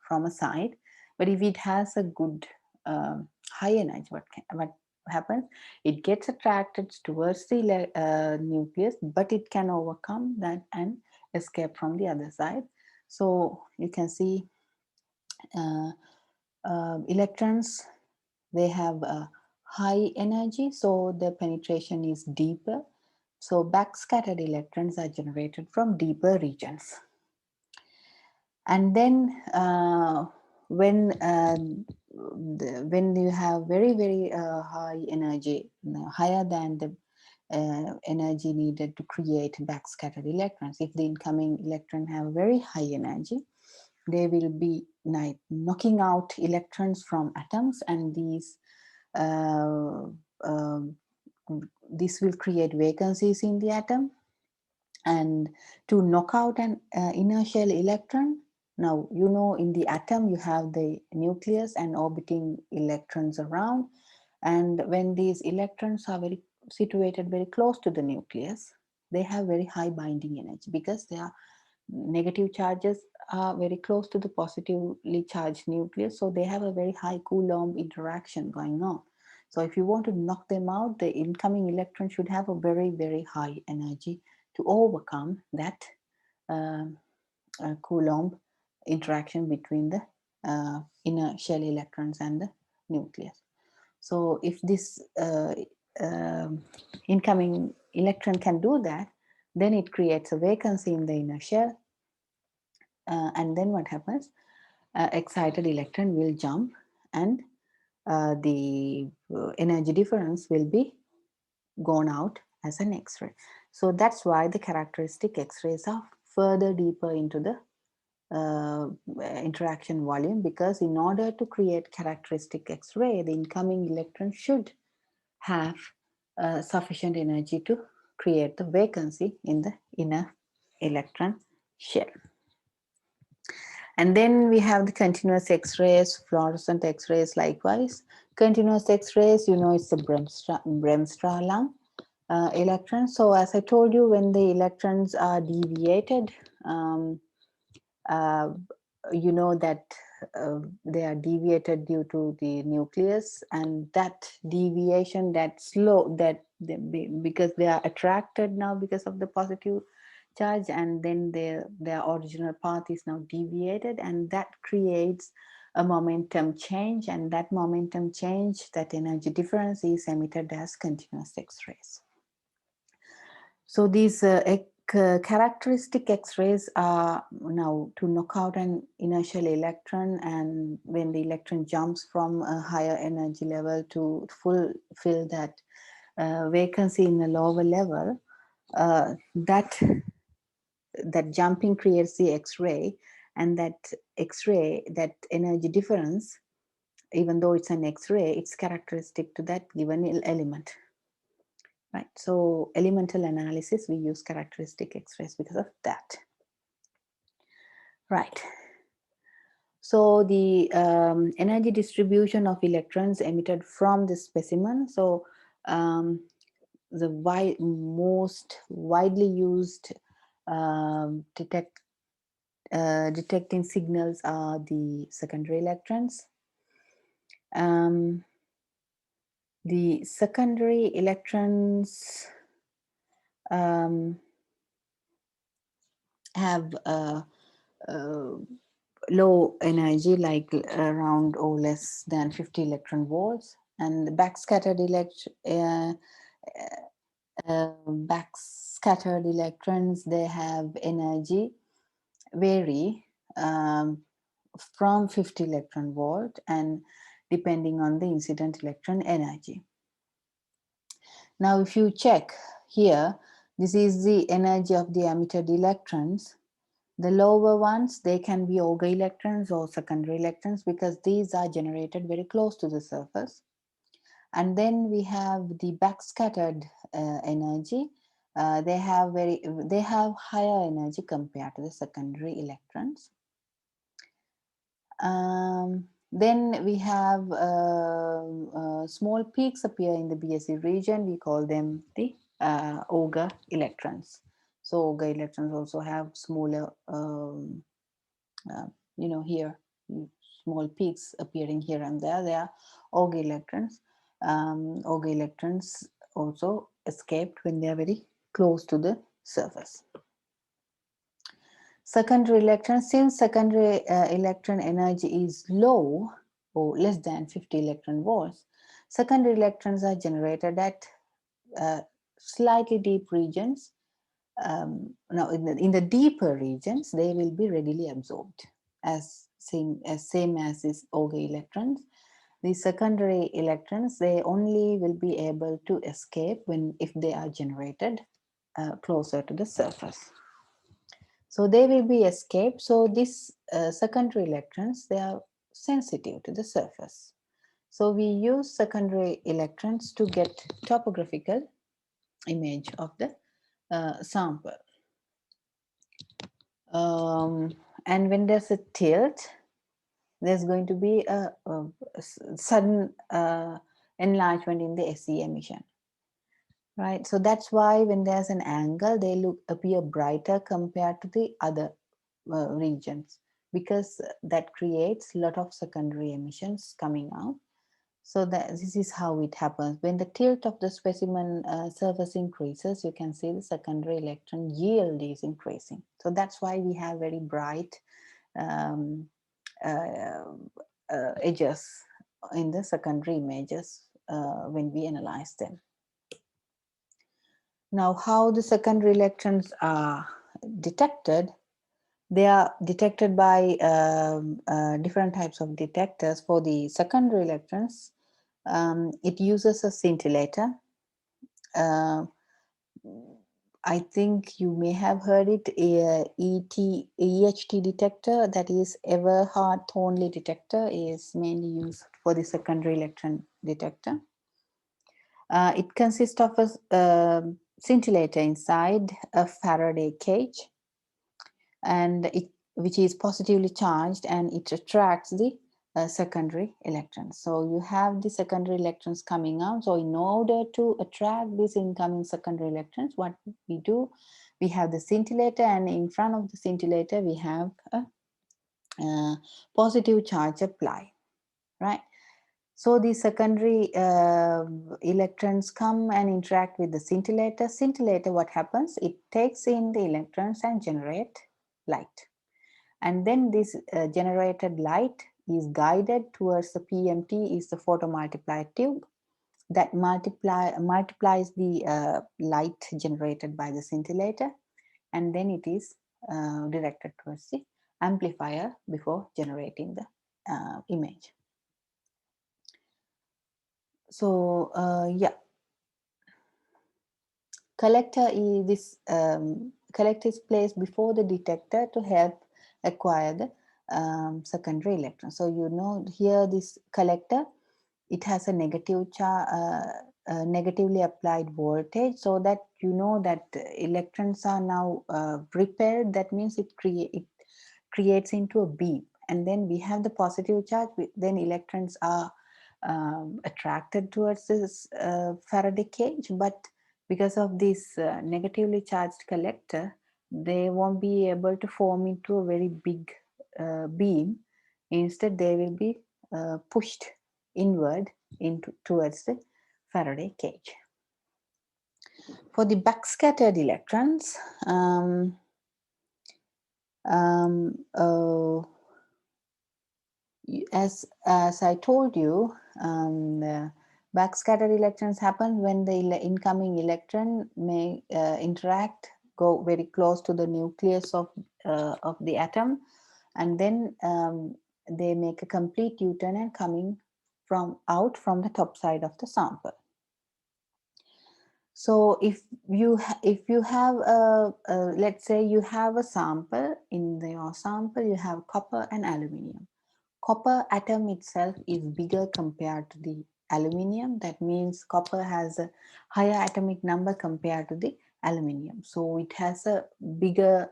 from a side. But if it has a good high energy, what happens, it gets attracted towards the nucleus, but it can overcome that and escape from the other side. So you can see electrons, they have a high energy, so the penetration is deeper. So backscattered electrons are generated from deeper regions. And then when you have very high energy, higher than the energy needed to create backscattered electrons, if the incoming electron have very high energy, they will be knocking out electrons from atoms, and uh, um, this will create vacancies in the atom. And to knock out an inner shell electron, now you know in the atom you have the nucleus and orbiting electrons around, and when these electrons are very situated very close to the nucleus, they have very high binding energy, because they are negative charges are very close to the positively charged nucleus, so they have a very high Coulomb interaction going on. So if you want to knock them out, the incoming electron should have a very high energy to overcome that Coulomb interaction between the inner shell electrons and the nucleus. So if this incoming electron can do that, then it creates a vacancy in the inner shell. And then what happens? Excited electron will jump, and the energy difference will be gone out as an X-ray. So that's why the characteristic X-rays are further deeper into the interaction volume, because in order to create characteristic X-ray, the incoming electron should have sufficient energy to create the vacancy in the inner electron shell. And then we have the continuous X-rays, fluorescent X-rays likewise. Continuous X-rays, you know, it's the Bremsstrahlung electron. So as I told you, when the electrons are deviated, you know that they are deviated due to the nucleus, and that deviation, that slow, that because they are attracted now because of the positive charge, and then their original path is now deviated, and that creates a momentum change, and that momentum change, that energy difference, is emitted as continuous X-rays. So these characteristic X-rays are now to knock out an inertial electron, and when the electron jumps from a higher energy level to fulfill that vacancy in a lower level, that jumping creates the X-ray, and that X-ray, that energy difference, even though it's an X-ray, it's characteristic to that given element. Right, so elemental analysis, we use characteristic X-rays because of that. Right. So the energy distribution of electrons emitted from the specimen. So the most widely used detecting signals are the secondary electrons. The secondary electrons have low energy, like around or less than 50 electron volts, and the backscattered electrons, they have energy vary from 50 electron volt, and depending on the incident electron energy. Now if you check here, this is the energy of the emitted electrons. The lower ones, they can be Auger electrons or secondary electrons, because these are generated very close to the surface. And then we have the backscattered energy. They have higher energy compared to the secondary electrons. Then we have small peaks appear in the BSE region. We call them the Auger electrons. So Auger electrons also have smaller, you know, here, small peaks appearing here and there. They are Auger electrons. Auger electrons also escaped when they are very close to the surface. Secondary electrons, since secondary electron energy is low or less than 50 electron volts, secondary electrons are generated at slightly deep regions. Now in the deeper regions, they will be readily absorbed as same as is Auger electrons. The secondary electrons, they only will be able to escape if they are generated closer to the surface. So they will be escaped. So these secondary electrons, they are sensitive to the surface. So we use secondary electrons to get topographical image of the sample. And when there's a tilt, there's going to be a sudden enlargement in the SE emission. Right, so that's why when there's an angle, they appear brighter compared to the other regions, because that creates a lot of secondary emissions coming out. So this is how it happens. When the tilt of the specimen surface increases, you can see the secondary electron yield is increasing. So that's why we have very bright edges in the secondary images when we analyze them. Now, how the secondary electrons are detected? They are detected by different types of detectors. For the secondary electrons, it uses a scintillator. I think you may have heard it, EHT detector, that is Everhard Thornley detector, is mainly used for the secondary electron detector. It consists of a scintillator inside a Faraday cage, and which is positively charged, and it attracts the secondary electrons. So you have the secondary electrons coming out. So in order to attract these incoming secondary electrons, what we do, we have the scintillator, and in front of the scintillator we have a positive charge applied, right? So the secondary electrons come and interact with the scintillator. Scintillator, what happens? It takes in the electrons and generate light. And then this generated light is guided towards the PMT, is the photomultiplier tube that multiplies the light generated by the scintillator, and then it is directed towards the amplifier before generating the image. So yeah, collector is placed before the detector to help acquire the secondary electron. So you know here this collector, it has a negatively applied voltage, so that you know that electrons are now repelled. That means it creates into a beam, and then we have the positive charge. Then electrons are attracted towards this Faraday cage, but because of this negatively charged collector, they won't be able to form into a very big beam. Instead, they will be pushed inward towards the Faraday cage. For the backscattered electrons, as I told you, the backscattered electrons happen when the incoming electron may go very close to the nucleus of the atom, and then they make a complete U-turn and coming out from the top side of the sample. So if you have let's say you have a sample, in your sample you have copper and aluminium. Copper atom itself is bigger compared to the aluminium. That means copper has a higher atomic number compared to the aluminium. So it has a bigger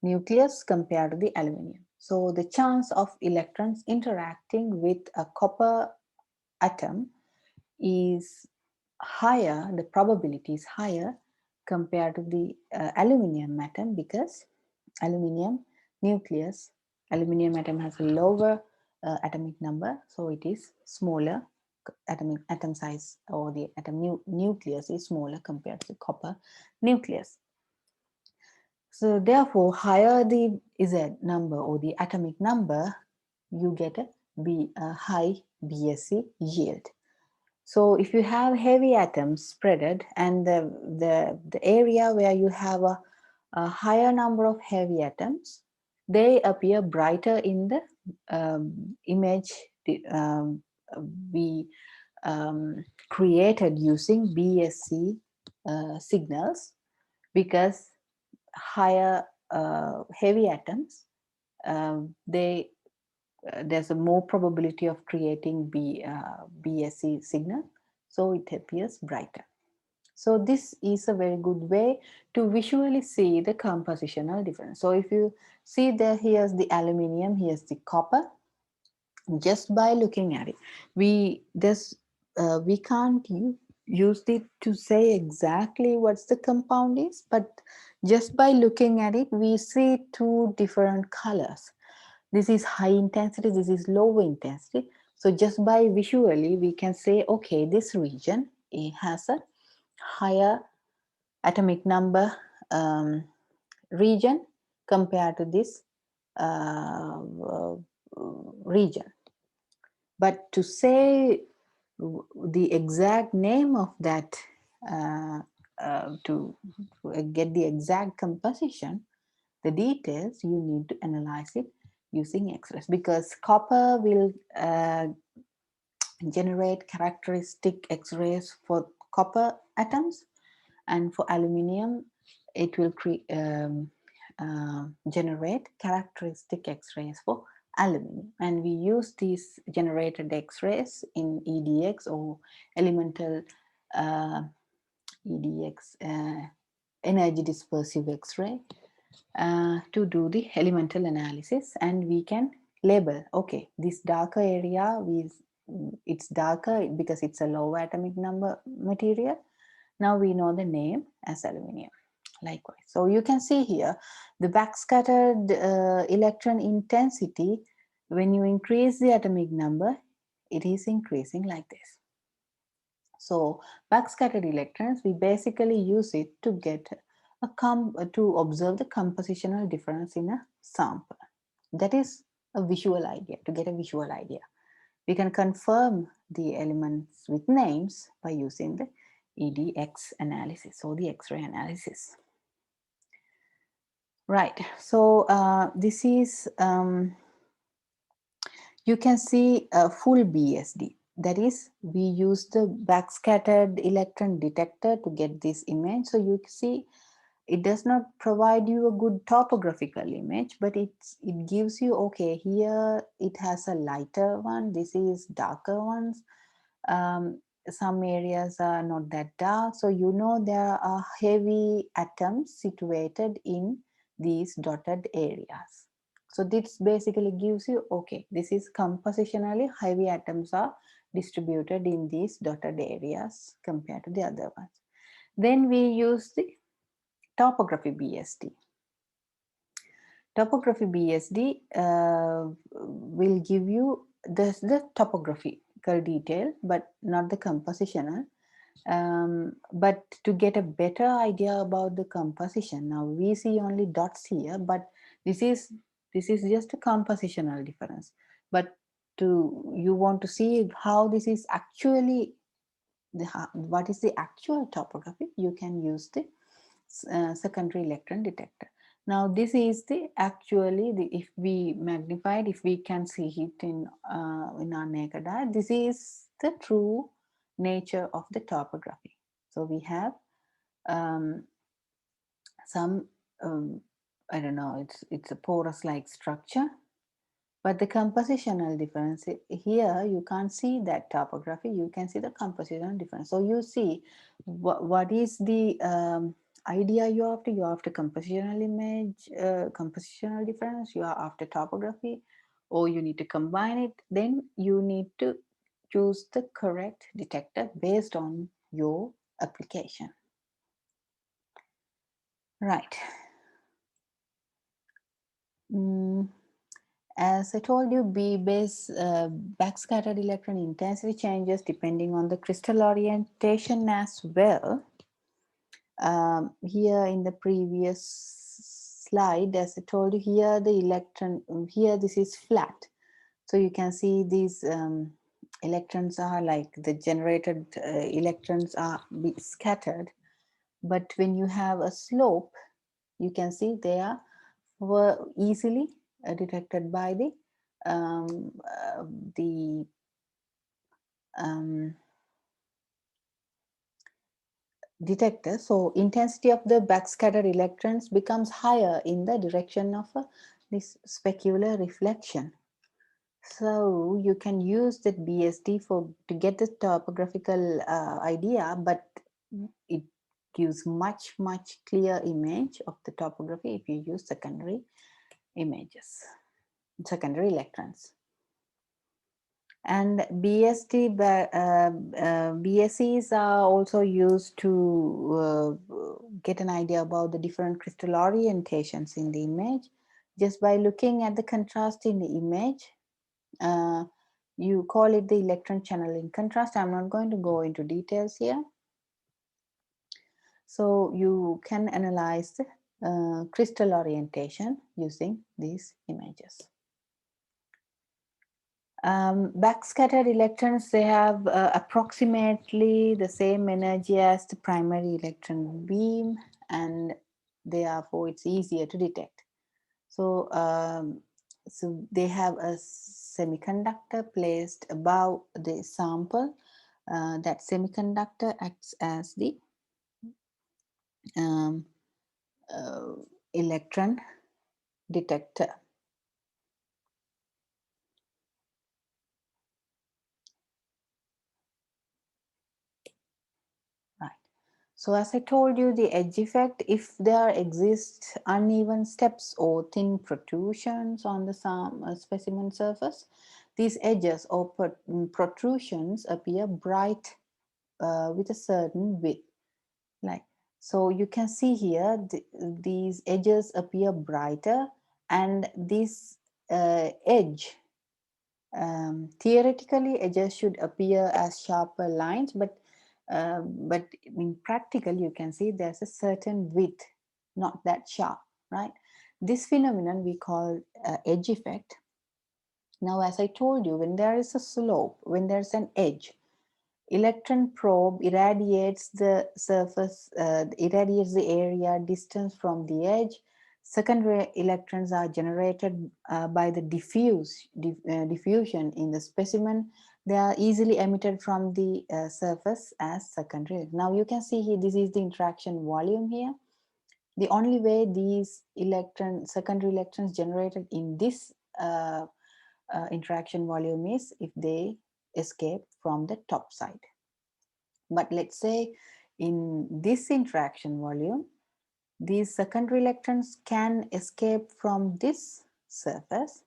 nucleus compared to the aluminium. So the chance of electrons interacting with a copper atom is higher, the probability is higher compared to the aluminium atom, because aluminium atom has a lower atomic number, so it is smaller. Atom size, or the atom nucleus is smaller compared to the copper nucleus. So therefore, higher the Z number or the atomic number, you get a high BSc yield. So if you have heavy atoms spreaded, and the area where you have a higher number of heavy atoms, they appear brighter in the image we created using BSc signals, because higher heavy atoms, there's a more probability of creating BSc signal, so it appears brighter. So this is a very good way to visually see the compositional difference. So if you see there, here's the aluminium, here's the copper. Just by looking at it, we can't use it to say exactly what's the compound is, but just by looking at it, we see two different colors. This is high intensity, this is low intensity. So just by visually, we can say, okay, this region, it has a higher atomic number region compared to this region. But to say the exact name of that, to get the exact composition, the details, you need to analyze it using X-rays, because copper will generate characteristic X-rays for copper atoms, and for aluminium it will generate characteristic X-rays for aluminum, and we use these generated X-rays in EDX or elemental EDX, energy dispersive X-ray, to do the elemental analysis, and we can label, okay, this darker area it's darker because it's a low atomic number material. Now we know the name as aluminium. Likewise, so you can see here the backscattered electron intensity. When you increase the atomic number, it is increasing like this. So backscattered electrons, we basically use it to get to observe the compositional difference in a sample. That is a visual idea, to get a visual idea. We can confirm the elements with names by using the EDX analysis or the X-ray analysis. Right, so this is, you can see a full BSD. That is, we use the backscattered electron detector to get this image. So you see, it does not provide you a good topographical image, but it gives you, okay, here it has a lighter one, this is darker ones. Some areas are not that dark, so you know there are heavy atoms situated in these dotted areas. So this basically gives you, okay, this is compositionally heavy atoms are distributed in these dotted areas compared to the other ones. Then we use the topography BSD. Topography BSD will give you the topographical detail, but not the compositional. But to get a better idea about the composition, now we see only dots here, but this is just a compositional difference. But you want to see how this is actually what is the actual topography, you can use the secondary electron detector. Now this is the actually if we magnify it, if we can see it in our naked eye, this is the true nature of the topography. So we have some I don't know, it's a porous like structure, but the compositional difference here, you can't see that topography, you can see the compositional difference. So you see what is the idea you're after compositional image, compositional difference, you are after topography, or you need to combine it. Then you need to choose the correct detector based on your application. Right. As I told you, backscattered electron intensity changes depending on the crystal orientation as well. Here in the previous slide, as I told you, here the electron, here this is flat. So you can see these electrons are like the generated electrons are scattered. But when you have a slope, you can see they were easily detected by the detector. So intensity of the backscattered electrons becomes higher in the direction of this specular reflection. So you can use that BSD to get the topographical idea, but it gives much clear image of the topography if you use secondary images, secondary electrons. And BSCs are also used to get an idea about the different crystal orientations in the image. Just by looking at the contrast in the image, you call it the electron channeling contrast. I'm not going to go into details here. So you can analyze the crystal orientation using these images. Backscattered electrons, they have approximately the same energy as the primary electron beam, and therefore it's easier to detect. So, so they have a semiconductor placed above the sample, that semiconductor acts as the um, uh, electron detector. Right. So as I told you, the edge effect, if there exists uneven steps or thin protrusions on the specimen surface, these edges or protrusions appear bright with a certain width. Like, so you can see here, these edges appear brighter, and this edge, theoretically edges should appear as sharper lines, but in practical you can see there's a certain width, not that sharp, right? This phenomenon we call edge effect. Now, as I told you, when there is a slope, when there's an edge, electron probe irradiates the surface, irradiates the area distance from the edge. Secondary electrons are generated by the diffusion in the specimen. They are easily emitted from the surface as secondary. Now you can see here, this is the interaction volume here. The only way these secondary electrons generated in this interaction volume is if they escape from the top side. But let's say in this interaction volume, these secondary electrons can escape from this surface,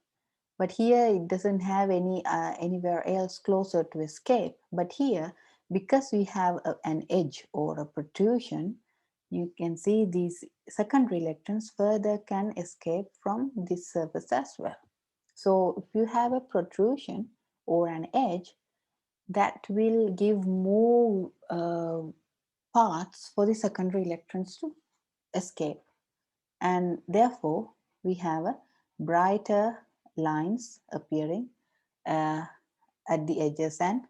but here it doesn't have anywhere else closer to escape. But here, because we have an edge or a protrusion, you can see these secondary electrons further can escape from this surface as well. So if you have a protrusion or an edge, that will give more paths for the secondary electrons to escape, and therefore we have a brighter lines appearing at the edges and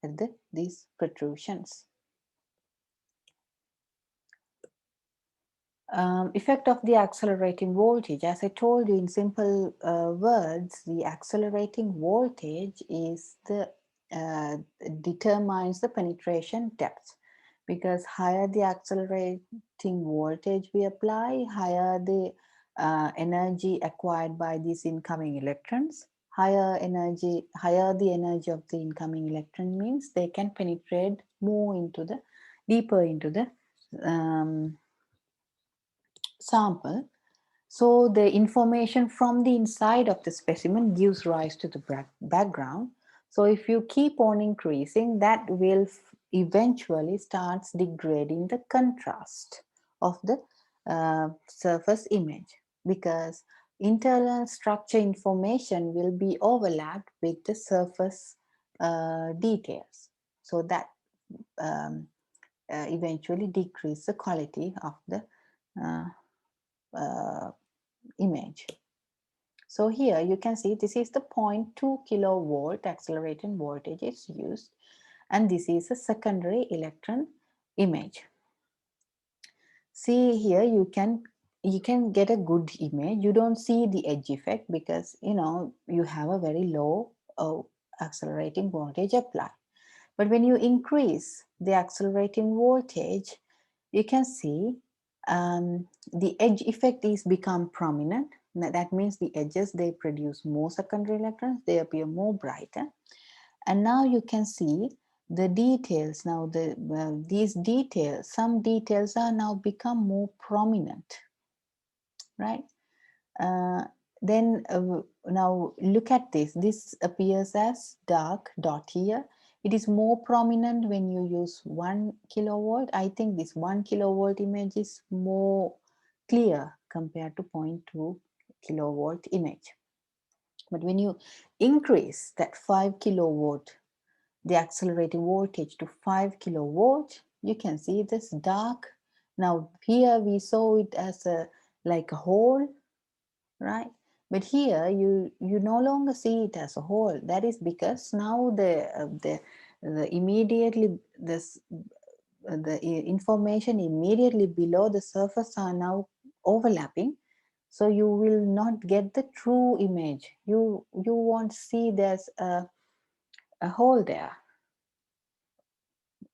at these protrusions. Effect of the accelerating voltage. As I told you in simple words, the accelerating voltage is the determines the penetration depth, because higher the accelerating voltage we apply, higher the energy acquired by these incoming electrons. Higher the energy of the incoming electron means they can penetrate more into the deeper into the sample. So the information from the inside of the specimen gives rise to the background. So if you keep on increasing, that will eventually starts degrading the contrast of the surface image, because internal structure information will be overlapped with the surface details. So that eventually decrease the quality of the uh, image. So here you can see this is the 0.2 kilovolt accelerating voltage is used, and this is a secondary electron image. See here, you can get a good image. You don't see the edge effect because you have a very low accelerating voltage applied. But when you increase the accelerating voltage, you can see the edge effect is become prominent. That means the edges, they produce more secondary electrons, they appear more brighter. And now you can see the details. Now these details, some details are now become more prominent, right? Uh, then now look at this. This appears as dark dot here. It is more prominent when you use 1 kilovolt. I think this 1 kilovolt image is more clear compared to 0.2 kilovolt image. But when you increase that 5 kilovolt, the accelerating voltage to 5 kilovolt, you can see this dark. Now here we saw it as like a hole, right? But here you no longer see it as a whole. That is because now the immediately this the information immediately below the surface are now overlapping, so you will not get the true image. You won't see there's a hole there.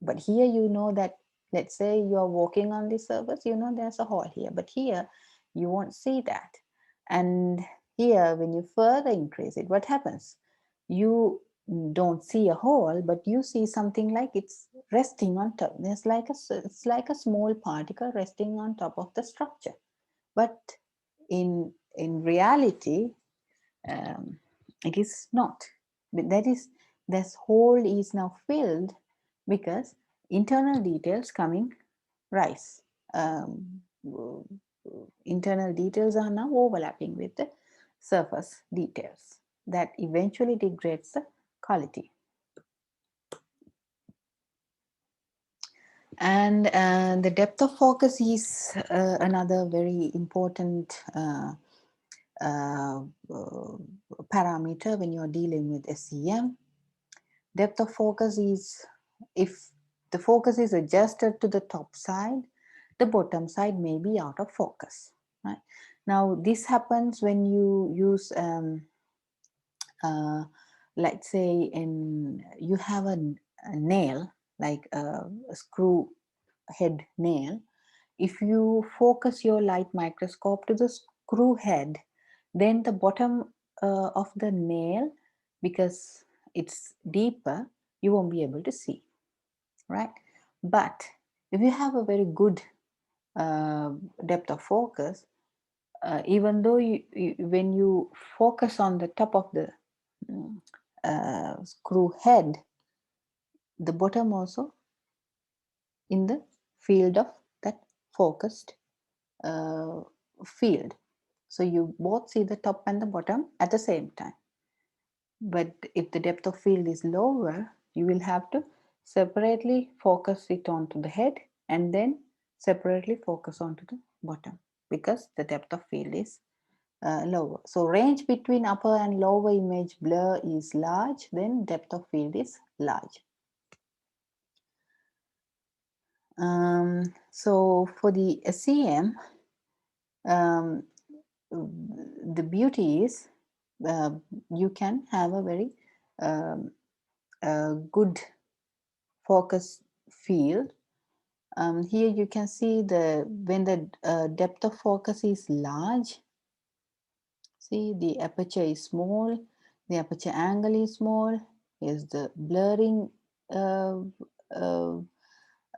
But here you know that, let's say you are walking on this surface, you know there's a hole here, but here you won't see that. And here when you further increase it, what happens? You don't see a hole, but you see something like it's resting on top. There's like it's like a small particle resting on top of the structure. But in reality, um, it is not. But that is, this hole is now filled because internal details coming rise. Um, Internal details are now overlapping with the surface details. That eventually degrades the quality. And the depth of focus is another very important parameter when you're dealing with SEM. Depth of focus is, if the focus is adjusted to the top side, the bottom side may be out of focus. Right? Now, this happens when you use, let's say, you have a nail, like a screw head nail. If you focus your light microscope to the screw head, then the bottom of the nail, because it's deeper, you won't be able to see, right? But if you have a very good depth of focus, even though when you focus on the top of the screw head, the bottom also in the field of that focused field. So you both see the top and the bottom at the same time. But if the depth of field is lower, you will have to separately focus it onto the head and then separately focus onto the bottom, because the depth of field is lower. So range between upper and lower image blur is large, then depth of field is large. So for the SEM, the beauty is you can have a very good focus field. Here you can see when the depth of focus is large, see the aperture is small, the aperture angle is small, here's the blurring uh, uh,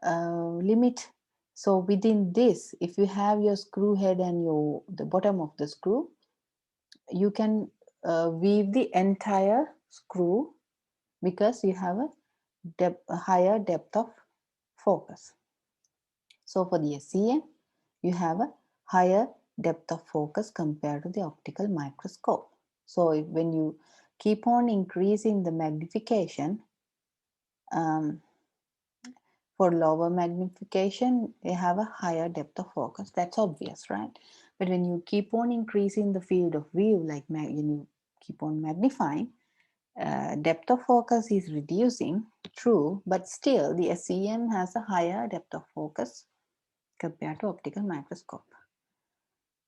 limit. So within this, if you have your screw head and the bottom of the screw, you can weave the entire screw because you have a higher depth of focus. So for the SEM, you have a higher depth of focus compared to the optical microscope. So when you keep on increasing the magnification, for lower magnification, they have a higher depth of focus. That's obvious, right? But when you keep on increasing the field of view, like when you keep on magnifying, depth of focus is reducing, true, but still the SEM has a higher depth of focus compared to optical microscope.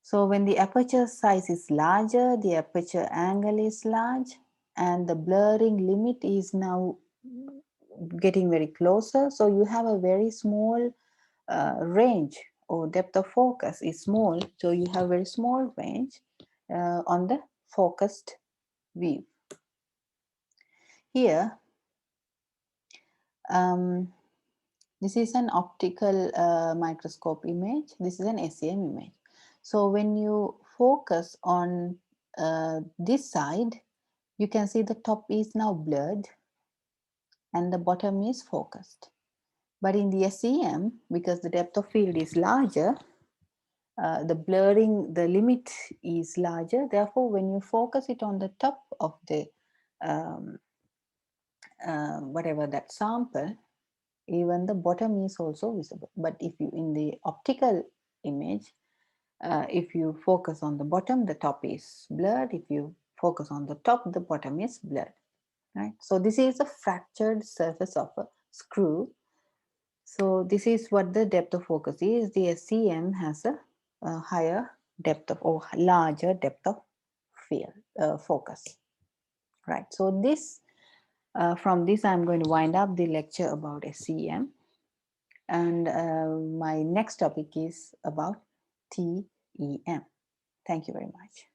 So when the aperture size is larger, the aperture angle is large, and the blurring limit is now getting very closer. So you have a very small range, or depth of focus is small. So you have very small range on the focused view. Here, this is an optical microscope image. This is an SEM image. So when you focus on this side, you can see the top is now blurred and the bottom is focused. But in the SEM, because the depth of field is larger, the blurring, the limit is larger. Therefore, when you focus it on the top of the whatever that sample, even the bottom is also visible. But if you, in the optical image, if you focus on the bottom, the top is blurred. If you focus on the top, the bottom is blurred, right? So this is a fractured surface of a screw. So this is what the depth of focus is. The SEM has a higher depth of, or larger depth of field focus, right? So this From this, I'm going to wind up the lecture about SEM. And my next topic is about TEM. Thank you very much.